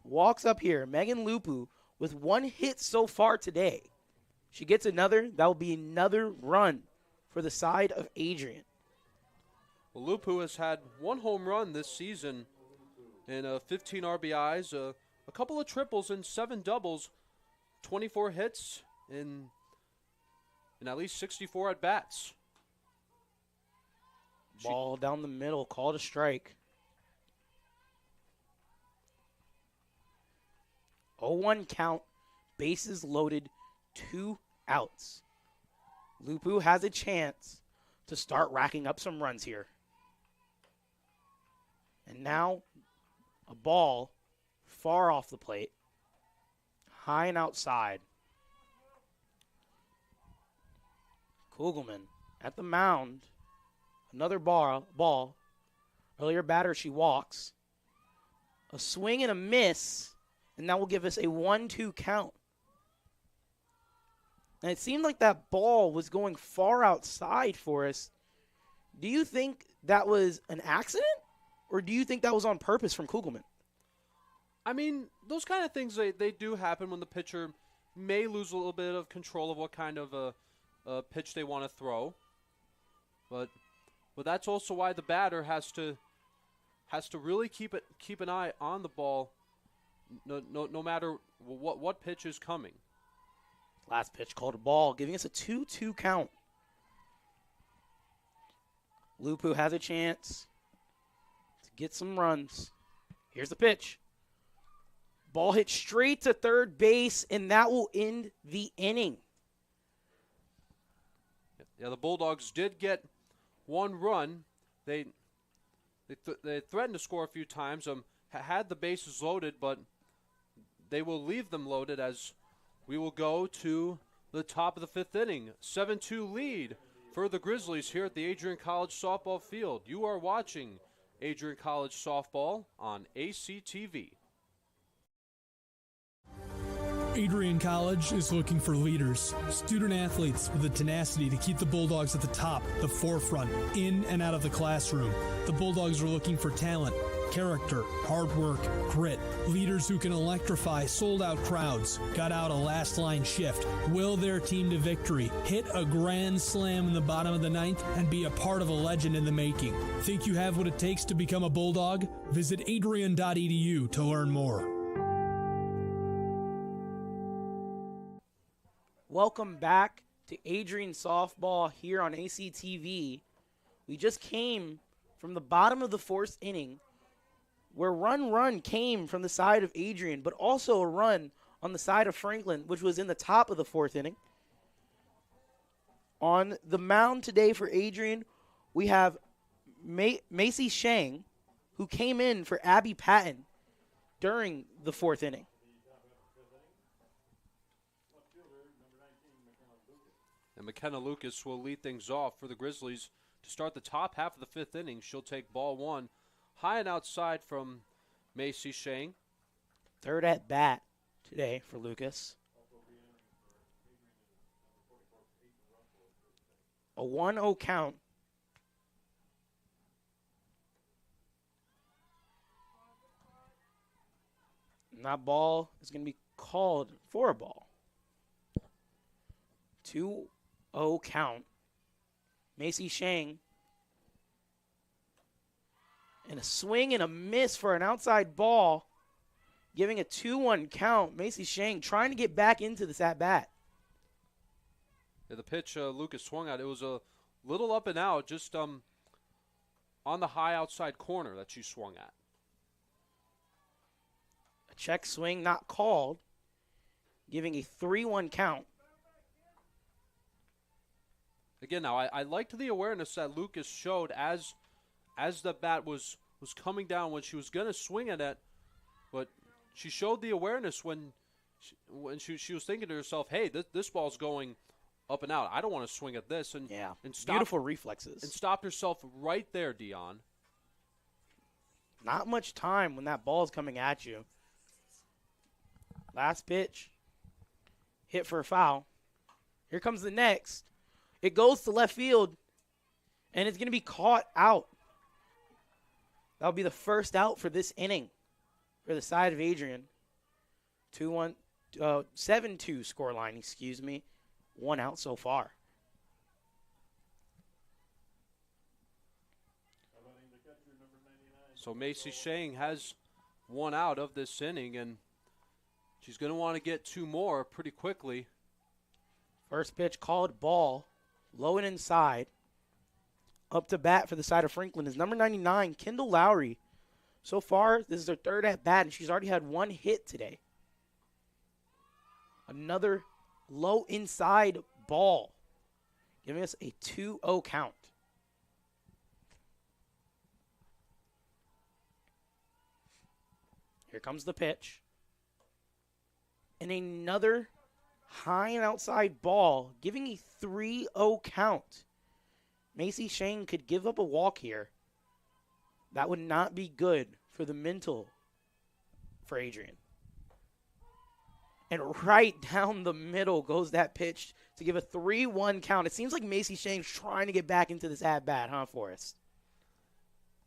walks up here. Megan Lupu with 1 hit so far today. She gets another. That will be another run for the side of Adrian. Well, Lupu has had 1 home run this season and 15 RBIs, a couple of triples and 7 doubles, 24 hits and at least 64 at-bats. Ball down the middle, called a strike. 0-1 count, bases loaded, 2 outs. Lupu has a chance to start racking up some runs here. And now a ball far off the plate, high and outside. Kugelman at the mound. Another ball. Earlier batter, she walks. A swing and a miss, and that will give us a 1-2 count. And it seemed like that ball was going far outside for us. Do you think that was an accident, or do you think that was on purpose from Kugelman? I mean, those kind of things, they do happen when the pitcher may lose a little bit of control of what kind of a pitch they want to throw. But that's also why the batter has to really keep an eye on the ball, no matter what pitch is coming. Last pitch called a ball, giving us a 2-2 count. Lupu has a chance to get some runs. Here's the pitch. Ball hit straight to third base, and that will end the inning. Yeah, the Bulldogs did get one run. They threatened to score a few times. Had the bases loaded, but they will leave them loaded as we will go to the top of the fifth inning. 7-2 lead for the Grizzlies here at the Adrian College softball field. You are watching Adrian College softball on ACTV. Adrian College is looking for leaders, student athletes with the tenacity to keep the Bulldogs at the top, the forefront, in and out of the classroom. The Bulldogs are looking for talent, character, hard work, grit, leaders who can electrify sold-out crowds, gut out a last-line shift, will their team to victory, hit a grand slam in the bottom of the ninth, and be a part of a legend in the making. Think you have what it takes to become a Bulldog? Visit adrian.edu to learn more. Welcome back to Adrian Softball here on ACTV. We just came from the bottom of the fourth inning where run came from the side of Adrian, but also a run on the side of Franklin, which was in the top of the fourth inning. On the mound today for Adrian, we have Macy Shang, who came in for Abby Patton during the fourth inning. And McKenna Lucas will lead things off for the Grizzlies to start the top half of the fifth inning. She'll take ball one high and outside from Macy Shang. Third at bat today for Lucas. A 1-0 count. And that ball is going to be called for a ball. 2-0 count. Macy Shang. And a swing and a miss for an outside ball, giving a 2-1 count. Macy Shang trying to get back into this at-bat. Yeah, the pitch Lucas swung at, it was a little up and out, just on the high outside corner that she swung at. A check swing not called, giving a 3-1 count. Again, now, I liked the awareness that Lucas showed as the bat was coming down when she was going to swing at it, but she showed the awareness when she was thinking to herself, hey, this ball's going up and out. I don't want to swing at this. And beautiful reflexes. And stopped herself right there, Dion. Not much time when that ball is coming at you. Last pitch. Hit for a foul. Here comes the next. It goes to left field, and it's going to be caught out. That'll be the first out for this inning for the side of Adrian. 7-2 scoreline, excuse me. 1 out so far. So Macy Shang has 1 out of this inning, and she's going to want to get 2 more pretty quickly. First pitch called ball. Low and inside. Up to bat for the side of Franklin is number 99, Kendall Lowry. So far, this is her third at bat, and she's already had 1 hit today. Another low inside ball, giving us a 2-0 count. Here comes the pitch. And another high and outside ball, giving a 3-0 count. Macy Shang could give up a walk here. That would not be good for the mental for Adrian. And right down the middle goes that pitch to give a 3-1 count. It seems like Macy Shane's trying to get back into this at-bat, huh, Forrest?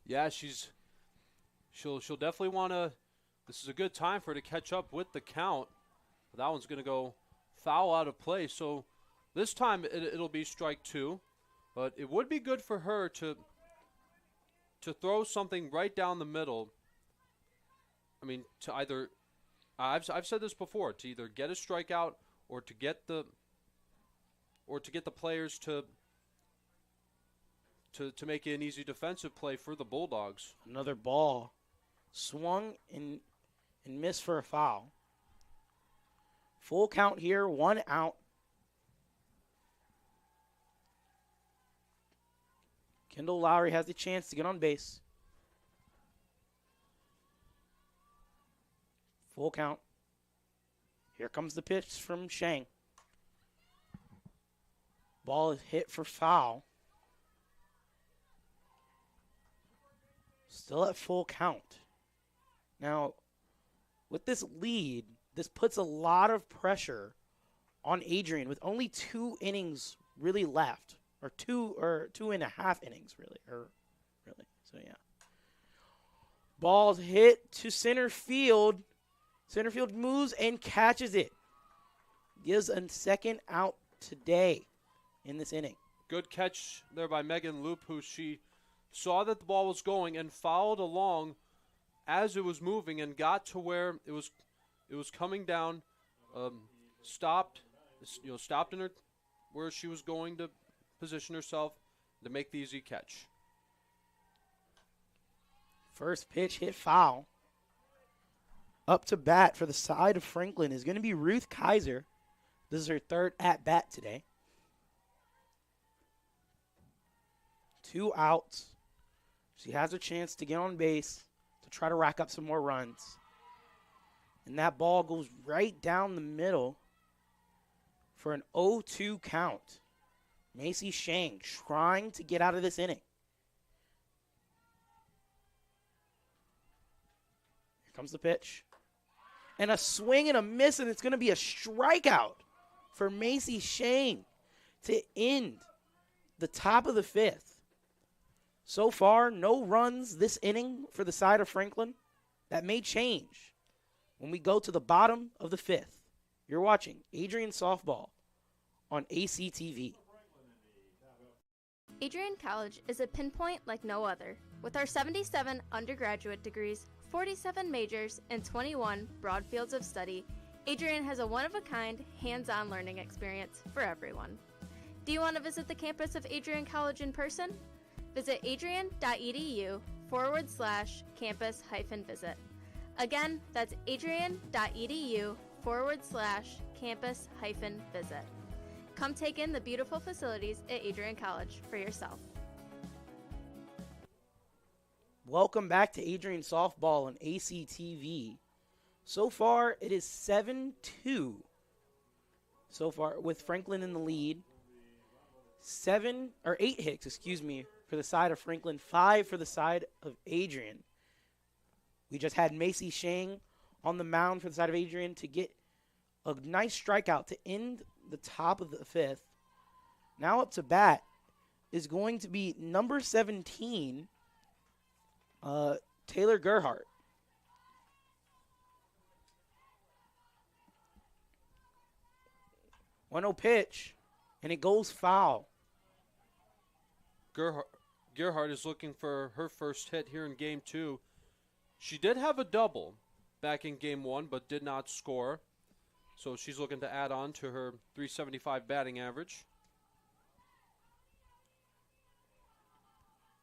Yeah, she'll definitely want to. This is a good time for her to catch up with the count. But that one's going to go foul out of play. So this time it'll be strike 2. But it would be good for her to throw something right down the middle. I mean, to either I've said this before, to either get a strikeout or to get the players to make it an easy defensive play for the Bulldogs. Another ball swung and missed for a foul. Full count here, 1 out. Kendall Lowry has the chance to get on base. Full count. Here comes the pitch from Shang. Ball is hit for foul. Still at full count. Now, with this lead, this puts a lot of pressure on Adrian with only 2 innings really left. Or 2.5 innings, really. So, yeah. Ball's hit to center field. Center field moves and catches it. Gives a second out today in this inning. Good catch there by Megan Loop, who she saw that the ball was going and followed along as it was moving and got to where it was coming down, stopped in her where she was going to position herself to make the easy catch. First pitch hit foul. Up to bat for the side of Franklin is going to be Ruth Kaiser. This is her 3rd at-bat today. 2 outs. She has a chance to get on base to try to rack up some more runs. And that ball goes right down the middle for an 0-2 count. Macy Shang trying to get out of this inning. Here comes the pitch. And a swing and a miss, and it's going to be a strikeout for Macy Shang to end the top of the 5th. So far, no runs this inning for the side of Franklin. That may change when we go to the bottom of the 5th. You're watching Adrian Softball on ACTV. Adrian College is a pinpoint like no other. With our 77 undergraduate degrees, 47 majors, and 21 broad fields of study, Adrian has a one-of-a-kind, hands-on learning experience for everyone. Do you want to visit the campus of Adrian College in person? Visit adrian.edu/campus-visit. Again, that's adrian.edu/campus-visit. Come take in the beautiful facilities at Adrian College for yourself. Welcome back to Adrian Softball on ACTV. So far, it is 7-2. So far, with Franklin in the lead. 8 hits, for the side of Franklin, 5 for the side of Adrian. We just had Macy Shang on the mound for the side of Adrian to get a nice strikeout to end the top of the 5th. Now up to bat is going to be number 17, Taylor Gerhardt. 1-0 pitch, and it goes foul. Gerhardt is looking for her first hit here in Game 2. She did have a double back in Game 1, but did not score. So she's looking to add on to her .375 batting average.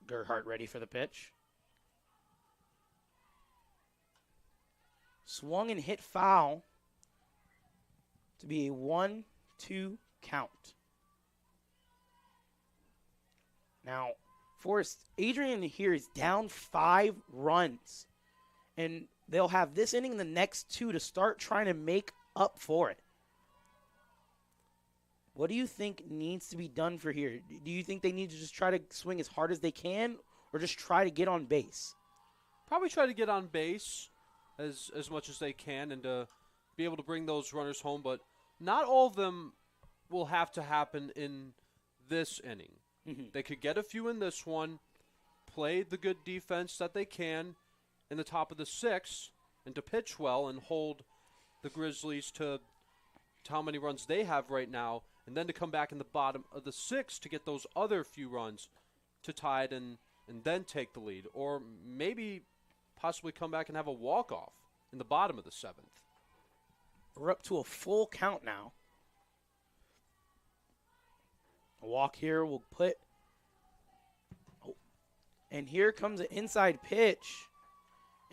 Gerhardt ready for the pitch. Swung and hit foul to be a 1-2 count. Now, Forrest, Adrian here is down 5 runs. And they'll have this inning, the next 2, to start trying to make up for it. What do you think needs to be done for here? Do you think they need to just try to swing as hard as they can, or just try to get on base? Probably try to get on base. as much as they can and to be able to bring those runners home. But not all of them will have to happen in this inning. They could get a few in this one, play the good defense that they can in the top of the 6th, and to pitch well and hold the Grizzlies to how many runs they have right now, and then to come back in the bottom of the 6th to get those other few runs to tie it and then take the lead. Or maybe possibly come back and have a walk-off in the bottom of the 7th. We're up to a full count now. A walk here will put... Oh, and here comes an inside pitch,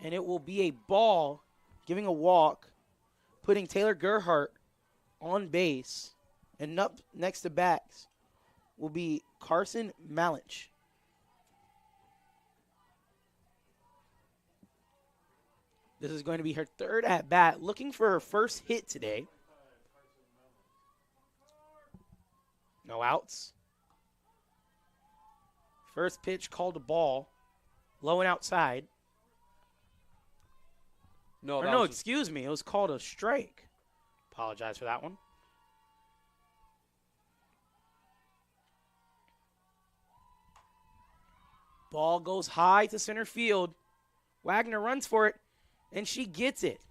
and it will be a ball, giving a walk, putting Taylor Gerhardt on base, and up next to backs will be Carson Malich. This is going to be her third at-bat, looking for her first hit today. No outs. First pitch called a ball, low and outside. Excuse me. It was called a strike. Apologize for that one. Ball goes high to center field. Wagner runs for it, and she gets it.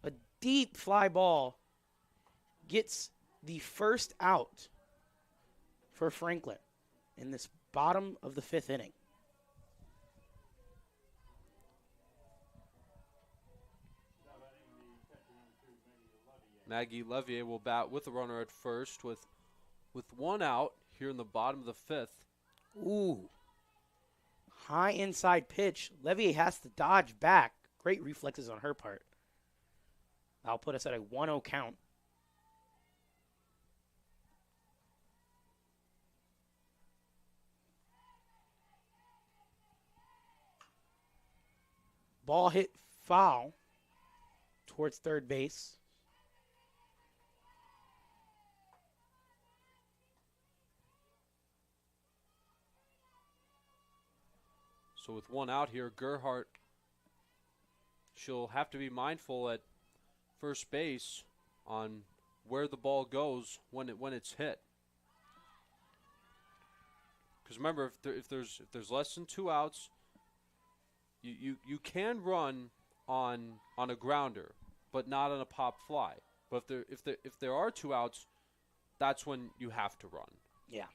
A deep fly ball gets the first out for Franklin in this bottom of the 5th inning. Maggie Levier will bat with the runner at first with one out here in the bottom of the 5th. Ooh. High inside pitch. Levier has to dodge back. Great reflexes on her part. That'll put us at a 1-0 count. Ball hit foul towards third base. So with one out here, Gerhardt, she'll have to be mindful at first base on where the ball goes when it's hit. Because remember, if there's less than 2 outs, you can run on a grounder, but not on a pop fly. But if there are 2 outs, that's when you have to run. Yeah.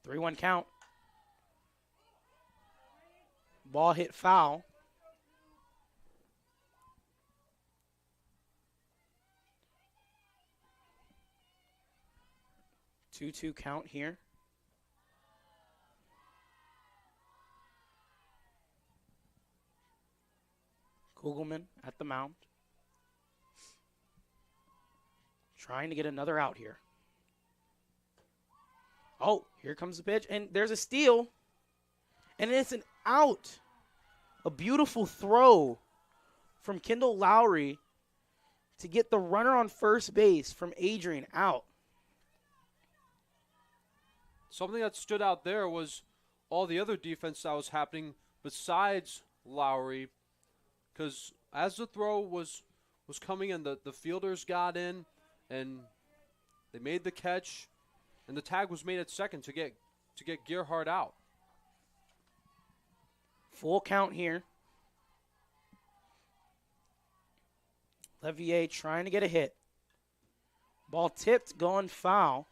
3-1 count. Ball hit foul. Two count here. Kugelman at the mound. Trying to get another out here. Oh, here comes the pitch, and there's a steal. And it's an out. A beautiful throw from Kendall Lowry to get the runner on first base from Adrian out. Something that stood out there was all the other defense that was happening besides Lowry, because as the throw was coming in, the fielders got in and they made the catch, and the tag was made at second to get Gerhardt out. Full count here. Levier trying to get a hit. Ball tipped, going foul.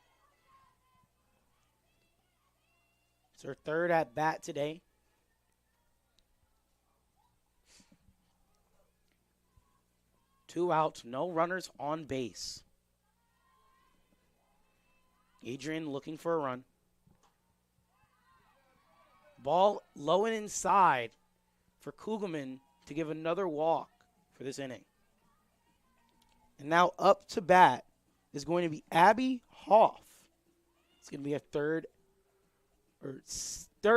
It's her third at bat today. Two outs, no runners on base. Adrian looking for a run. Ball low and inside for Kugelman to give another walk for this inning. And now up to bat is going to be Abby Hoff. It's going to be a third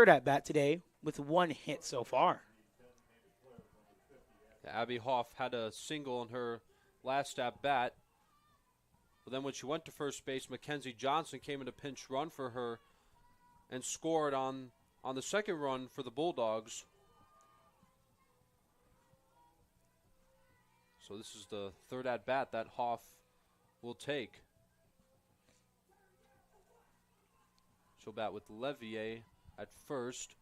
at bat today with 1 hit so far. Abby Hoff had a single in her last at bat. But then when she went to first base, Mackenzie Johnson came in a pinch run for her and scored on the second run for the Bulldogs. So this is the third at-bat that Hoff will take. She'll bat with Levier at first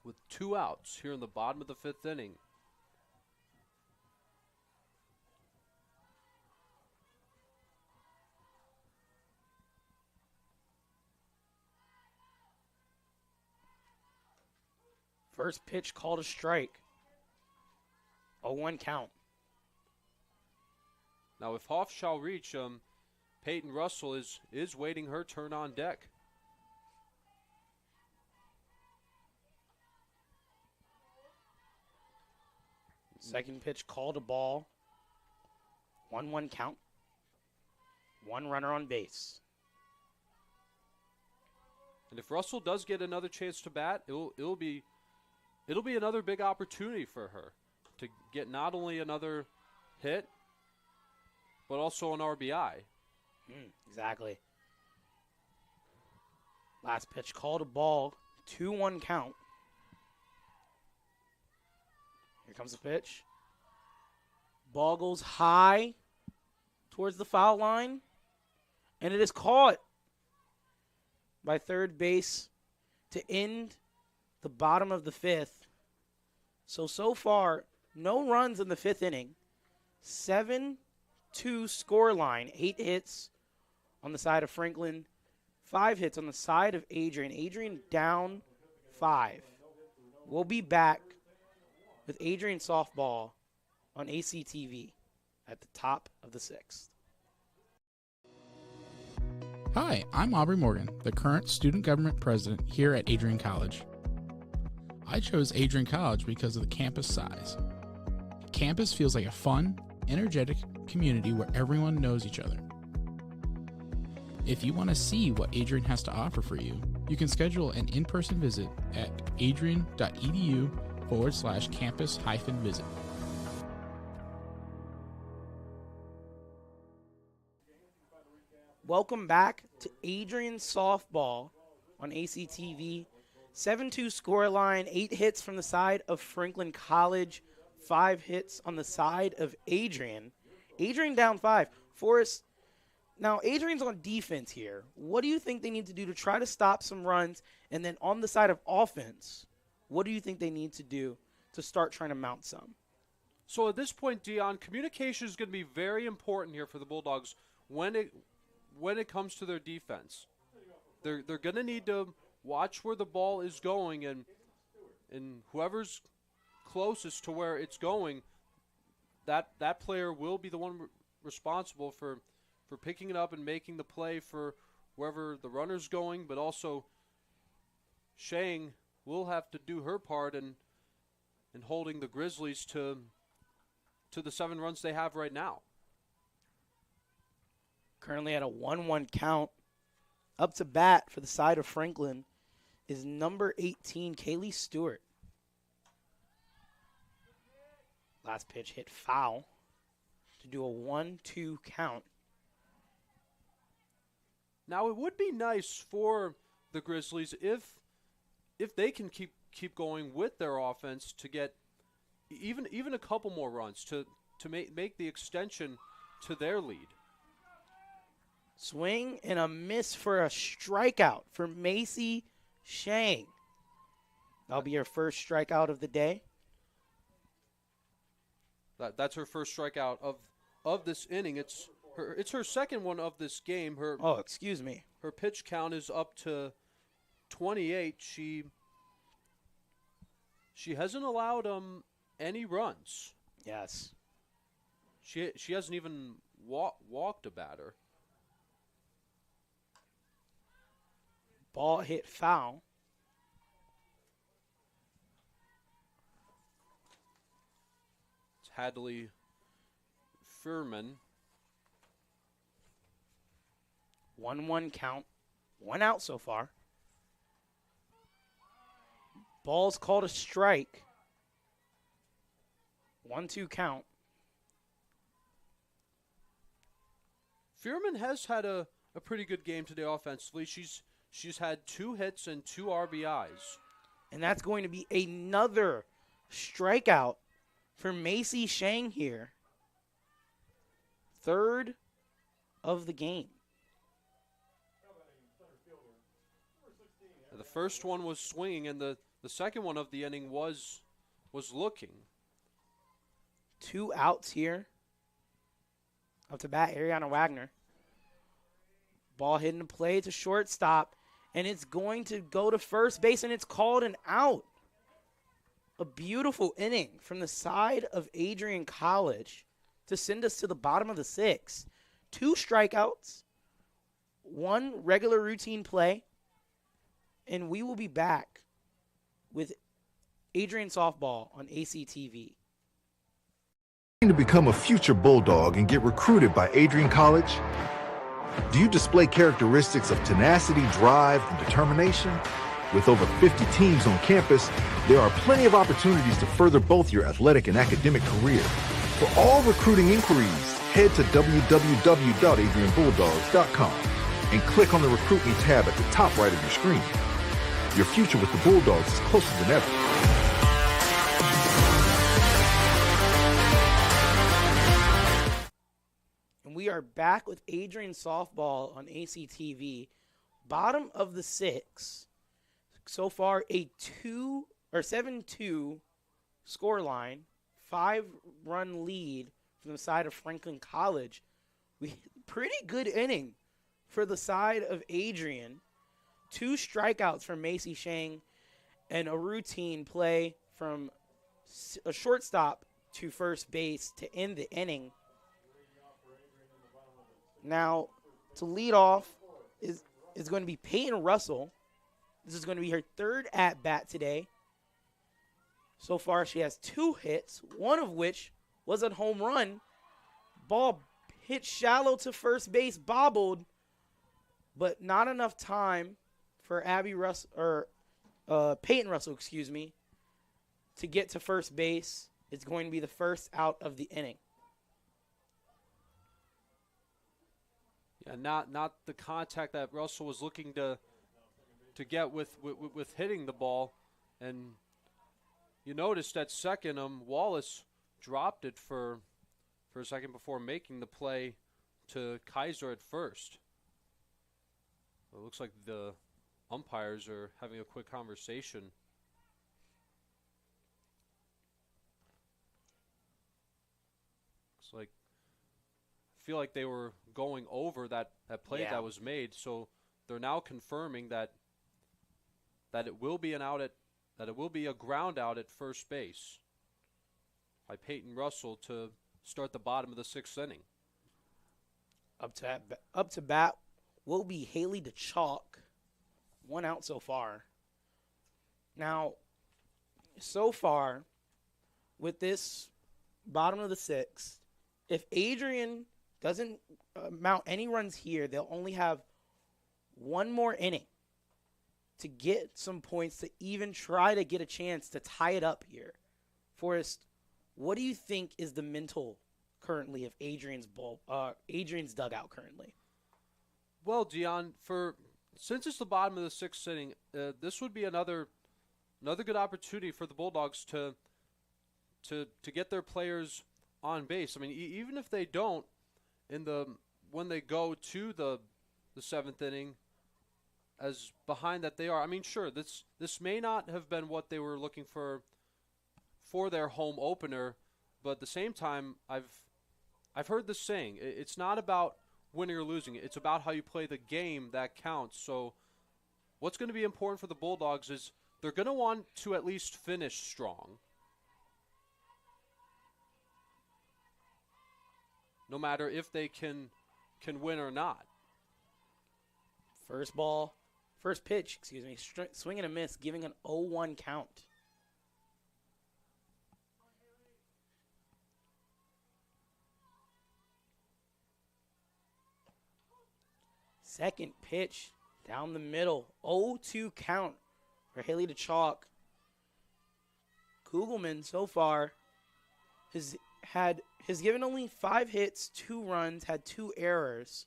with 2 outs here in the bottom of the 5th inning. First pitch called a strike. 0-1 count. Now, if Hoff shall reach, Peyton Russell is waiting her turn on deck. Second pitch called a ball. 1-1 count. 1 runner on base. And if Russell does get another chance to bat, it'll be another big opportunity for her to get not only another hit, but also an RBI. Exactly. Last pitch called a ball. 2-1 count. Here comes the pitch. Ball goes high towards the foul line, and it is caught by third base to end the bottom of the 5th. So far, no runs in the 5th inning. 7-2 score line. 8 hits on the side of Franklin. 5 hits on the side of Adrian. Adrian down 5. We'll be back with Adrian softball on ACTV at the top of the 6th. Hi, I'm Aubrey Morgan, the current student government president here at Adrian College. I chose Adrian College because of the campus size. Campus feels like a fun, energetic community where everyone knows each other. If you want to see what Adrian has to offer for you, you can schedule an in-person visit at adrian.edu/campus-visit. Welcome back to Adrian softball on ACTV. 7-2 scoreline, 8 hits from the side of Franklin College, 5 hits on the side of Adrian. Adrian down 5. Forrest, now Adrian's on defense here. What do you think they need to do to try to stop some runs? And then on the side of offense, what do you think they need to do to start trying to mount some? So at this point, Dion, communication is going to be very important here for the Bulldogs when it comes to their defense. They're going to need to watch where the ball is going, and whoever's closest to where it's going, that player will be the one responsible for picking it up and making the play for wherever the runner's going, but also Shang will have to do her part in holding the Grizzlies to the 7 runs they have right now. Currently at a 1-1 count. Up to bat for the side of Franklin is number 18, Kaylee Stewart. Last pitch hit foul to do a 1-2 count. Now, it would be nice for the Grizzlies if they can keep going with their offense to get even a couple more runs to make the extension to their lead. Swing and a miss for a strikeout for Macy Shang. That'll be her first strikeout of the day. That's her first strikeout of this inning. It's her second one of this game. Excuse me. Her pitch count is up to 28. She hasn't allowed any runs. Yes. She hasn't even walked a batter. Ball hit foul. It's Hadley Furman. 1-1 count. 1 out so far. Ball's called a strike. 1-2 count. Furman has had a pretty good game today offensively. She's had 2 hits and 2 RBIs. And that's going to be another strikeout for Macy Shang here. third of the game. The first one was swinging, and the second one of the inning was looking. 2 outs here. Up to bat, Ariana Wagner. Ball hit into play to shortstop, and it's going to go to first base, and it's called an out. A beautiful inning from the side of Adrian College to send us to the bottom of the 6th. 2 strikeouts, 1 regular routine play, and we will be back with Adrian Softball on ACTV. To become a future Bulldog and get recruited by Adrian College? Do you display characteristics of tenacity, drive, and determination? With over 50 teams on campus, there are plenty of opportunities to further both your athletic and academic career. For all recruiting inquiries, head to www.adrianbulldogs.com and click on the Recruit Me tab at the top right of your screen. Your future with the Bulldogs is closer than ever. And we are back with Adrian Softball on ACTV. Bottom of the 6th. So far, a 7-2 scoreline, 5-run lead from the side of Franklin College. Pretty good inning for the side of Adrian. 2 strikeouts from Macy Shang and a routine play from a shortstop to first base to end the inning. Now, to lead off is going to be Peyton Russell. This is going to be her 3rd at-bat today. So far, she has 2 hits, one of which was a home run. Ball hit shallow to first base, bobbled, but not enough time for Peyton Russell, to get to first base. It's going to be the first out of the inning. Yeah, not the contact that Russell was looking to get with hitting the ball. And you noticed at second, Wallace dropped it for a second before making the play to Kaiser at first. It looks like the umpires are having a quick conversation. Looks like I feel like they were going over that play that was made, so they're now confirming that it will be a ground out at first base by Peyton Russell to start the bottom of the 6th inning. Up to bat will be Haley DeChalk. 1 out so far. Now, so far, with this bottom of the 6th, if Adrian doesn't mount any runs here, they'll only have 1 more inning to get some points to even try to get a chance to tie it up here. Forrest, what do you think is the mental currently of Adrian's dugout currently? Well, Dion, since it's the bottom of the 6th inning, this would be another good opportunity for the Bulldogs to get their players on base. I mean, even if they don't, when they go to the 7th inning, as behind that they are, I mean, sure, this may not have been what they were looking for their home opener, but at the same time, I've heard this saying, it's not about winning or losing. It's about how you play the game that counts. So what's going to be important for the Bulldogs is they're going to want to at least finish strong, no matter if they can win or not. First pitch, swing and a miss, giving an 0-1 count. Second pitch, down the middle, 0-2 count for Haley DeChalk. Kugelman so far has given only 5 hits, 2 runs, had 2 errors.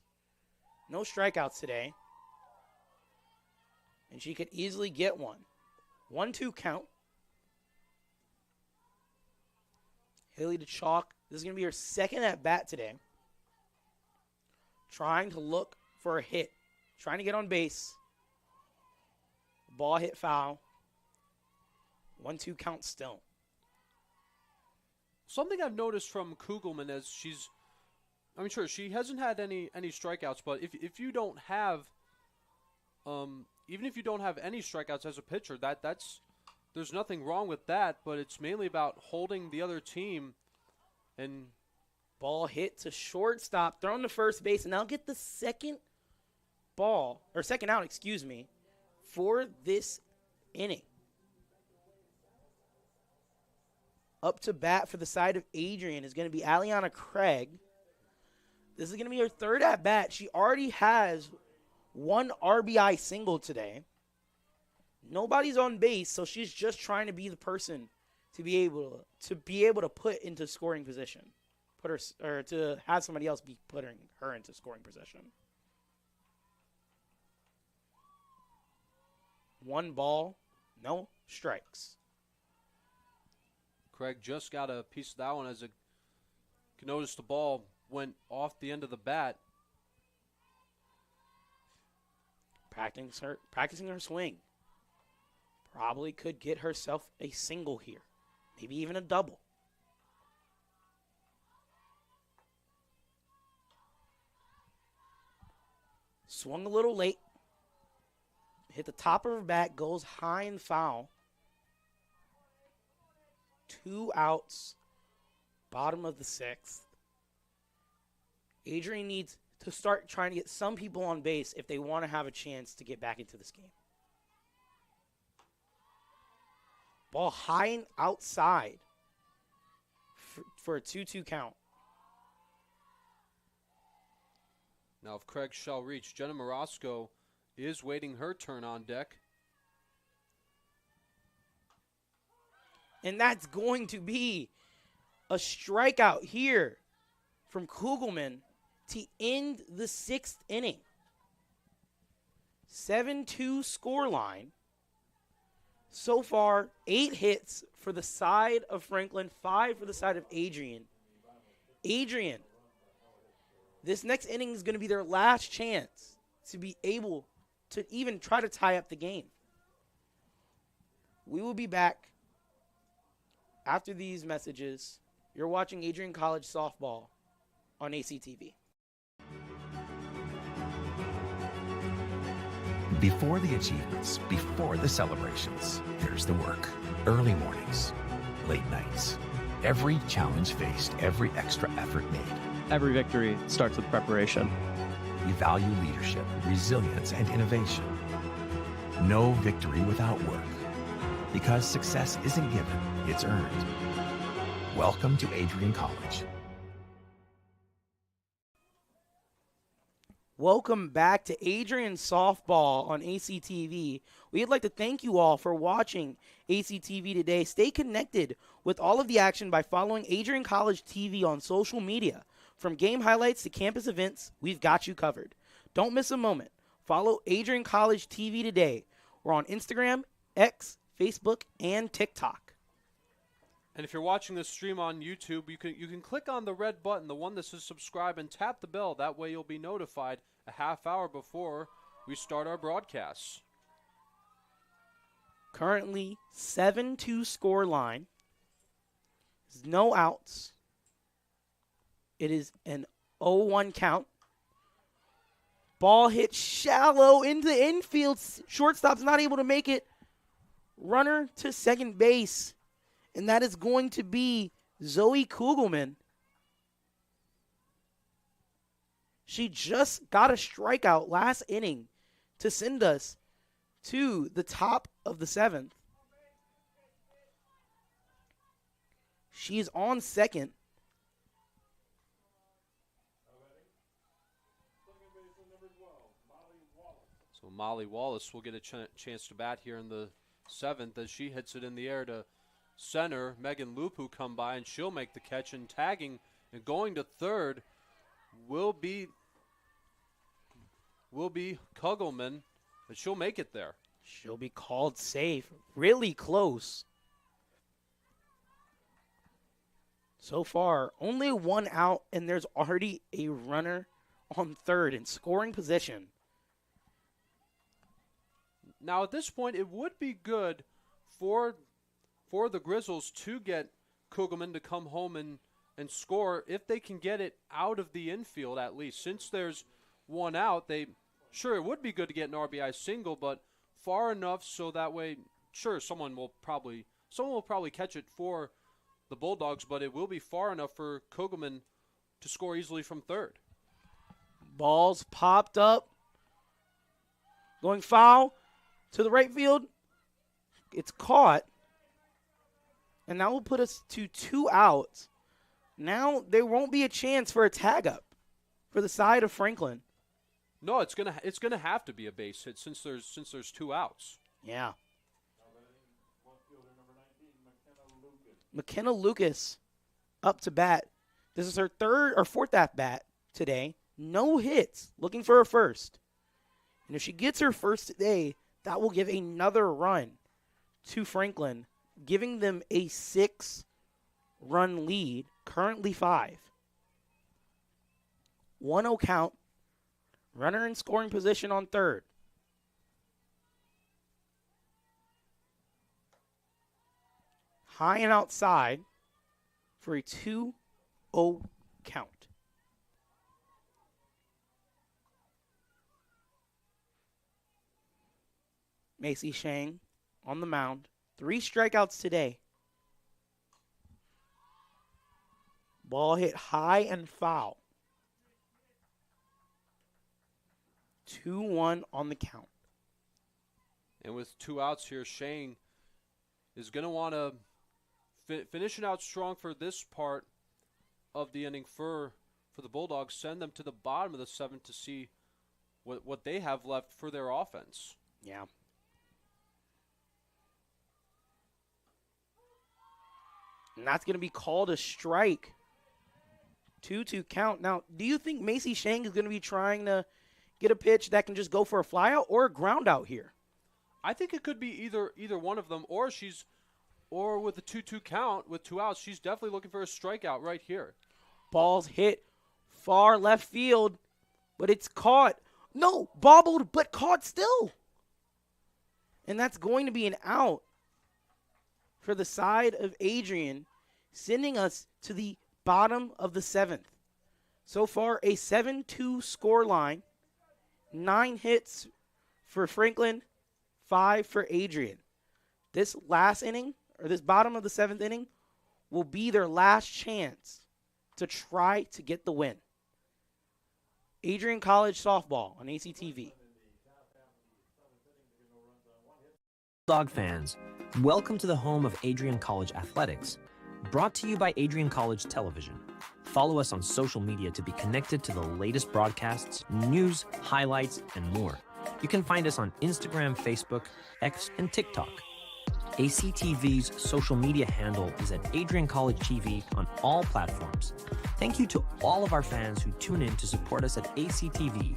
No strikeouts today. And she could easily get one. 1-2 count. Haley DeChalk, this is going to be her 2nd at bat today. trying to look for a hit, trying to get on base. Ball hit foul. 1-2 count still. Something I've noticed from Kugelman is sure she hasn't had any strikeouts, but if you don't have, even if you don't have any strikeouts as a pitcher, there's nothing wrong with that. But it's mainly about holding the other team. And ball hit to shortstop, thrown to first base, and now get the second out, for this inning. Up to bat for the side of Adrian is going to be Aliana Craig. This is going to be her third at bat. She already has 1 RBI single today. Nobody's on base, so she's just trying to be the person to be able to put into scoring position, to have somebody else be putting her into scoring position. 1 ball, no strikes. Craig just got a piece of that one as you can notice the ball went off the end of the bat. Practicing her swing. Probably could get herself a single here. Maybe even a double. Swung a little late. Hit the top of her bat, goes high and foul. 2 outs, bottom of the 6th. Adrian needs to start trying to get some people on base if they want to have a chance to get back into this game. Ball high and outside for a 2-2 count. Now if Craig shall reach, Jenna Morosco is waiting her turn on deck. And that's going to be a strikeout here from Kugelman to end the 6th inning. 7-2 scoreline. So far, 8 hits for the side of Franklin, 5 for the side of Adrian. Adrian, this next inning is going to be their last chance to be able to even try to tie up the game. We will be back after these messages. You're watching Adrian College Softball on ACTV. Before the achievements, before the celebrations, there's the work. Early mornings, late nights. Every challenge faced, every extra effort made. Every victory starts with preparation. We value leadership, resilience, and innovation. No victory without work. Because success isn't given, it's earned. Welcome to Adrian College. Welcome back to Adrian Softball on ACTV. We'd like to thank you all for watching ACTV today. Stay connected with all of the action by following Adrian College TV on social media. From game highlights to campus events, we've got you covered. Don't miss a moment. Follow Adrian College TV today. We're on Instagram, X, Facebook, and TikTok. And if you're watching this stream on YouTube, you can click on the red button, the one that says subscribe, and tap the bell. That way you'll be notified a half hour before we start our broadcasts. Currently 7-2 scoreline. There's no outs. It is an 0-1 count. Ball hit shallow into the infield. Shortstop's not able to make it. Runner to second base. And that is going to be Zoe Kugelman. She just got a strikeout last inning to send us to the top of the 7th. She's on second. So Molly Wallace will get a chance to bat here in the 7th as she hits it in the air to center. Megan Loop, who come by, and she'll make the catch, and tagging and going to third will be Kugelman, but she'll make it there. She'll be called safe. Really close. So far, only 1 out, and there's already a runner on third in scoring position. Now, at this point, it would be good for the Grizzlies to get Kugelman to come home and score if they can get it out of the infield at least. Since there's one out, it would be good to get an RBI single, but far enough so that way, someone will probably catch it for the Bulldogs, but it will be far enough for Kugelman to score easily from third. Ball's popped up. Going foul to the right field. It's caught. And that will put us to 2 outs. Now there won't be a chance for a tag up for the side of Franklin. No, it's gonna have to be a base hit since there's 2 outs. Yeah. McKenna Lucas up to bat. This is her third or fourth at bat today. No hits. Looking for her first. And if she gets her first today, that will give another run to Franklin, giving them a 6-run lead, currently 5. 1-0 count. Runner in scoring position on third. High and outside for a 2-0 count. Macy Shang on the mound. 3 strikeouts today. Ball hit high and foul. 2-1 on the count. And with 2 outs here, Shang is going to want to finish it out strong for this part of the inning for the Bulldogs. Send them to the bottom of the 7th to see what they have left for their offense. Yeah. And that's going to be called a strike. 2-2 count. Now, do you think Macy Shang is going to be trying to get a pitch that can just go for a flyout or a ground out here? I think it could be either one of them, or with the 2-2 count with 2 outs, she's definitely looking for a strikeout right here. Ball's hit far left field, but it's caught. No, bobbled, but caught still. And that's going to be an out for the side of Adrian, sending us to the bottom of the 7th. So far, a 7-2 score line. 9 hits for Franklin, 5 for Adrian. This last inning, or this bottom of the 7th inning, will be their last chance to try to get the win. Adrian College softball on ACTV. Bulldog fans, welcome to the home of Adrian College Athletics. Brought to you by Adrian College Television. Follow us on social media to be connected to the latest broadcasts, news, highlights, and more. You can find us on Instagram, Facebook, X, and TikTok. ACTV's social media handle is at Adrian College TV on all platforms. Thank you to all of our fans who tune in to support us at ACTV.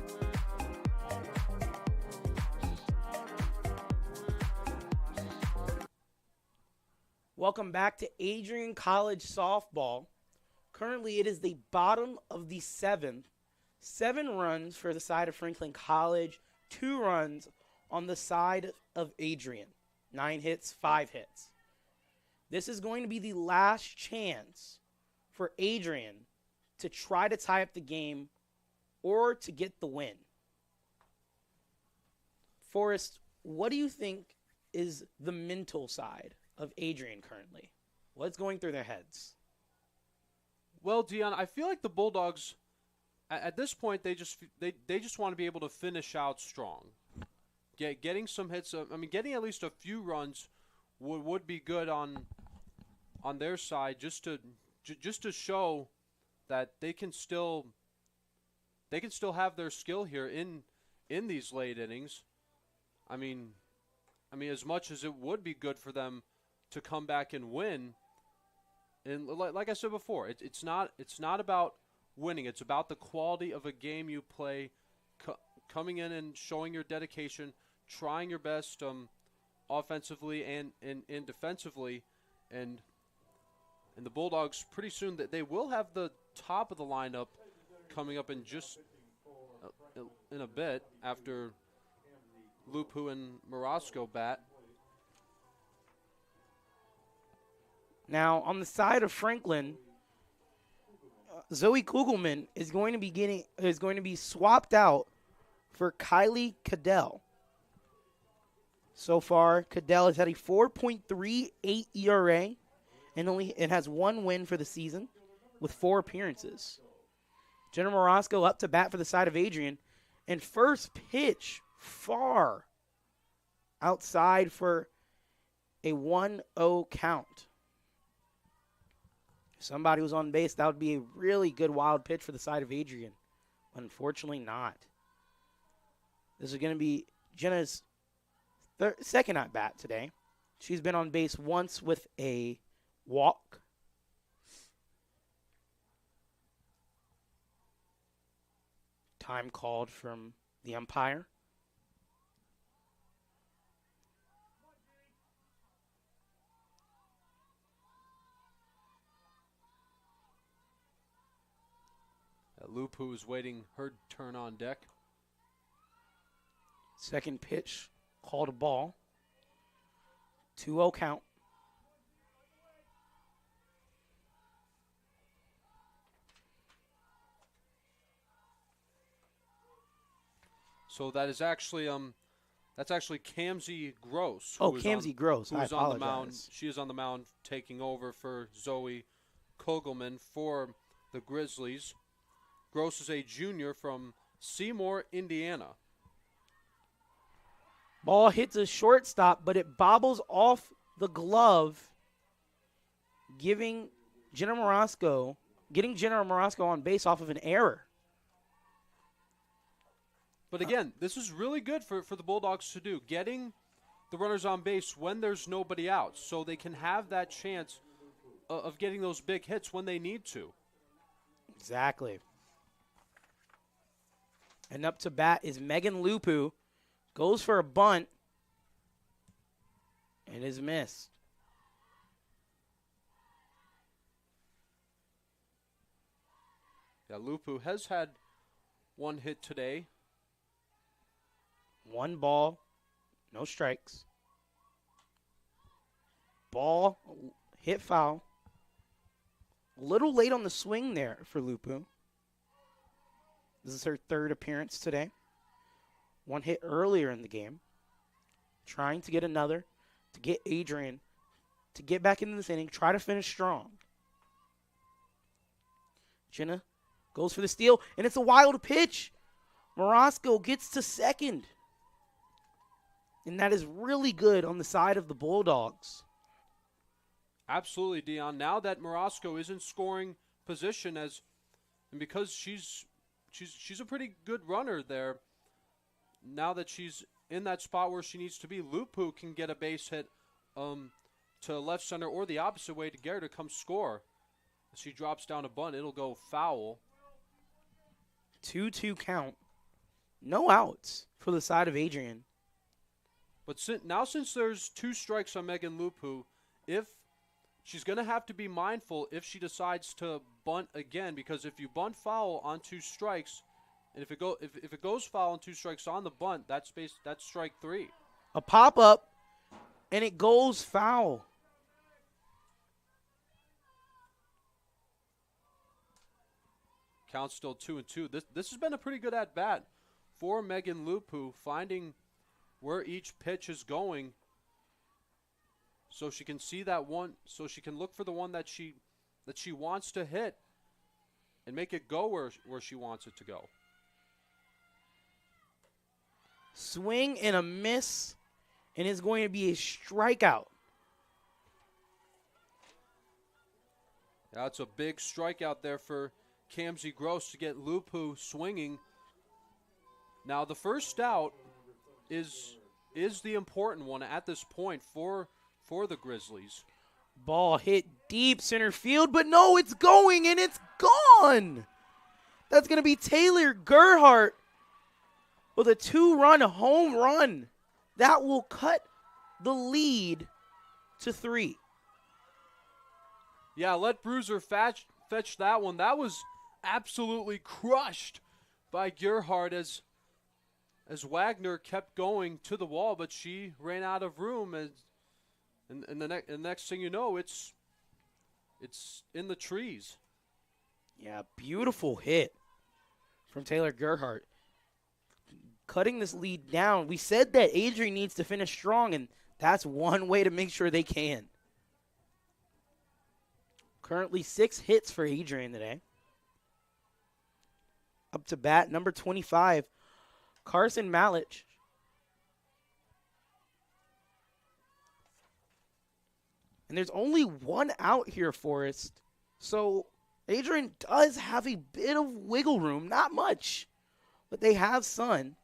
Welcome back to Adrian College softball. Currently, it is the bottom of the 7th. 7 runs for the side of Franklin College, 2 runs on the side of Adrian. 9 hits, 5 hits. This is going to be the last chance for Adrian to try to tie up the game or to get the win. Forrest, what do you think is the mental side of Adrian currently? What's going through their heads? Well, Dion, I feel like the Bulldogs, at this point, they just want to be able to finish out strong. Getting some hits. Getting at least a few runs would be good on their side, just to show that they can still have their skill here in these late innings. I mean, as much as it would be good for them to come back and win. And like I said before, it's not about winning. It's about the quality of a game you play, coming in and showing your dedication, trying your best offensively and defensively. And the Bulldogs, pretty soon, that they will have the top of the lineup coming up in just in a bit after Lupu and Morosco bat. Now, on the side of Franklin, Zoe Kugelman is going to be swapped out for Kylie Cadell. So far, Cadell has had a 4.38 ERA and has 1 win for the season with 4 appearances. Jenna Morosco up to bat for the side of Adrian, and first pitch far outside for a 1-0 count. If somebody was on base, that would be a really good wild pitch for the side of Adrian. Unfortunately not. This is going to be Jenna's second at bat today. She's been on base once with a walk. Time called from the umpire. Lupu is waiting her turn on deck. Second pitch, called a ball. 2-0 count. So that is actually that's actually Kamsie Gross. Oh, Kamsie Gross. Who I is on the mound. apologize. She is on the mound taking over for Zoe Kugelman for the Grizzlies. Gross is a junior from Seymour, Indiana. Ball hits a shortstop, but it bobbles off the glove, getting Jenna Morosco on base off of an error. But again, this is really good for the Bulldogs to do, getting the runners on base when there's nobody out, so they can have that chance of getting those big hits when they need to. Exactly. And up to bat is Megan Lupu. Goes for a bunt and is missed. Yeah, Lupu has had 1 hit today. 1 ball, no strikes. Ball hit foul. A little late on the swing there for Lupu. This is her 3rd appearance today. 1 hit earlier in the game. Trying to get another, to get Adrian to get back into this inning, try to finish strong. Jenna goes for the steal, and it's a wild pitch. Morosco gets to second. And that is really good on the side of the Bulldogs. Absolutely, Dion. Now that Morosco is in scoring position, and because she's a pretty good runner there, now that she's in that spot where she needs to be, Lupu can get a base hit to left center or the opposite way to get her to come score. As she drops down a bunt, it'll go foul. 2-2 count. No outs for the side of Adrian. But since there's 2 strikes on Megan Lupu, if she's going to have to be mindful if she decides to bunt again, because if you bunt foul on 2 strikes, and if it goes foul on 2 strikes on the bunt, that's strike 3. A pop up, and it goes foul. Count still 2-2. This has been a pretty good at bat for Megan Lupu, finding where each pitch is going, so she can see that one, so she can look for the one that she wants to hit, and make it go where she wants it to go. Swing and a miss, and it's going to be a strikeout. That's a big strikeout there for Kamsie Gross to get Lupu swinging. Now the first out is the important one at this point for the Grizzlies. Ball hit deep center field, but no, it's going, and it's gone. That's going to be Taylor Gerhardt with a 2-run home run. That will cut the lead to 3. Yeah, let Bruiser fetch that one. That was absolutely crushed by Gerhardt as Wagner kept going to the wall, but she ran out of room, and the next thing you know, it's in the trees. Yeah, beautiful hit from Taylor Gerhardt. Cutting this lead down. We said that Adrian needs to finish strong, and that's one way to make sure they can. Currently 6 hits for Adrian today. Up to bat, number 25, Carson Malich. And there's only 1 out here, Forrest. So Adrian does have a bit of wiggle room. Not much, but they have sun.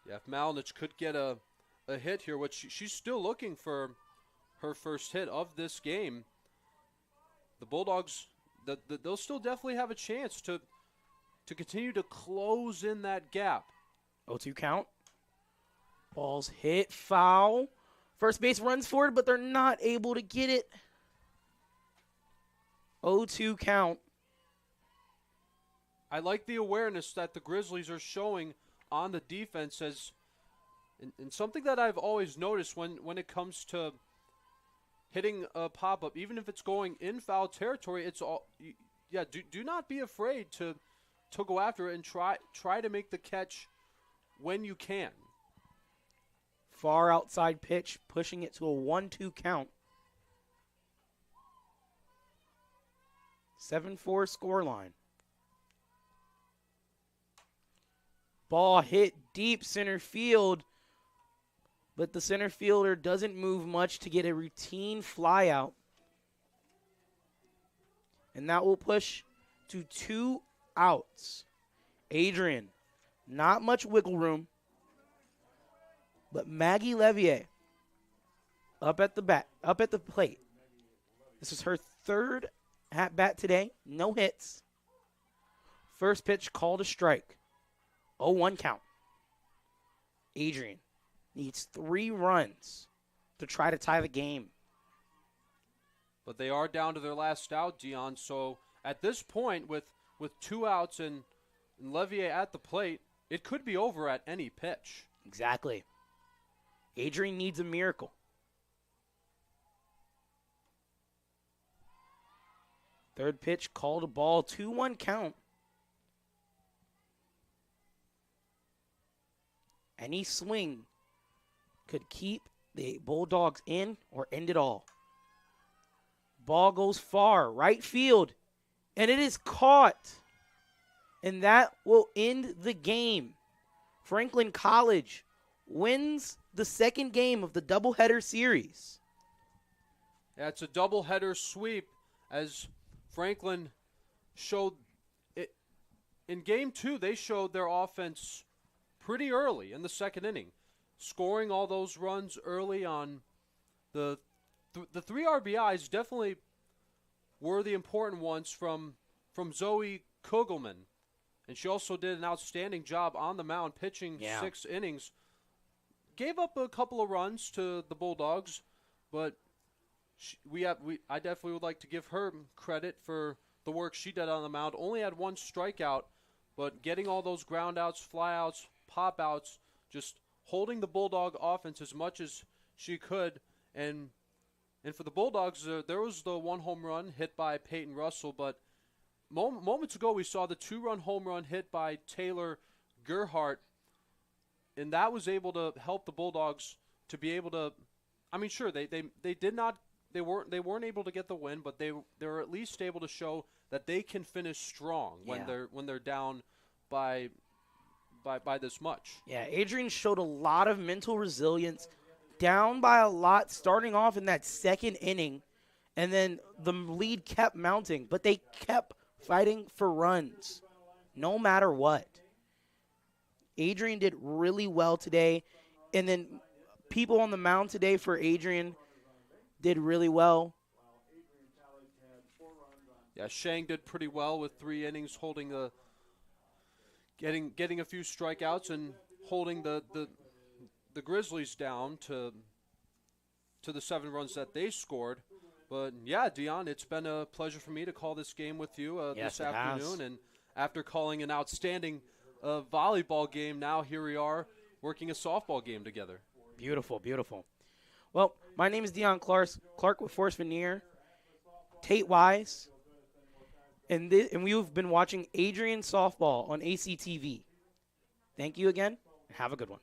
Yeah, if Malinich could get a hit here, which she's still looking for her first hit of this game, the Bulldogs, they'll still definitely have a chance to continue to close in that gap. 0-2 count. Ball's hit, foul. First base runs forward, but they're not able to get it. 0-2 count. I like the awareness that the Grizzlies are showing on the defense as and something that I've always noticed when it comes to hitting a pop-up, even if it's going in foul territory, it's all do not be afraid to go after it and try to make the catch when you can. Far outside pitch, pushing it to a 1-2 count. 7-4 scoreline. Ball hit deep center field, but the center fielder doesn't move much to get a routine fly out. And that will push to 2 outs. Adrian, not much wiggle room, but Maggie Levier up at the plate. This is her 3rd at bat today, no hits. First pitch called a strike. 0-1 count. Adrian needs 3 runs to try to tie the game. But they are down to their last out, Dion. So at this point, with 2 outs and Levier at the plate, it could be over at any pitch. Exactly. Adrian needs a miracle. Third pitch called a ball, 2-1 count. Any swing could keep the Bulldogs in or end it all. Ball goes far, right field, and it is caught. And that will end the game. Franklin College wins the 2nd game of the doubleheader series. Yeah, it's a doubleheader sweep as Franklin showed it. In Game 2, they showed their offense pretty early in the 2nd inning, scoring all those runs early on. The 3 RBIs definitely were the important ones from Zoe Kugelman. And she also did an outstanding job on the mound, pitching 6 innings. Gave up a couple of runs to the Bulldogs, but I definitely would like to give her credit for the work she did on the mound. Only had 1 strikeout, but getting all those ground outs, fly outs, pop outs, just holding the Bulldog offense as much as she could. And for the Bulldogs, there was the 1 home run hit by Peyton Russell, but moments ago we saw the 2-run home run hit by Taylor Gerhardt, and that was able to help the Bulldogs to be able to. I mean, sure, they weren't able to get the win, but they were at least able to show that they can finish strong when they're down by this much. Yeah, Adrian showed a lot of mental resilience, down by a lot starting off in that 2nd inning, and then the lead kept mounting, but they kept fighting for runs no matter what. Adrian did really well today, and then people on the mound today for Adrian did really well. Yeah, Shang did pretty well with 3 innings, holding getting a few strikeouts and holding the Grizzlies down to the 7 runs that they scored. But, yeah, Dion, it's been a pleasure for me to call this game with you Yes, this it afternoon. has. And after calling an outstanding volleyball game, now here we are working a softball game together. Beautiful, beautiful. Well, my name is Dion Clark with Force Veneer, Tate Wise, and we've been watching Adrian Softball on ACTV. Thank you again, and have a good one.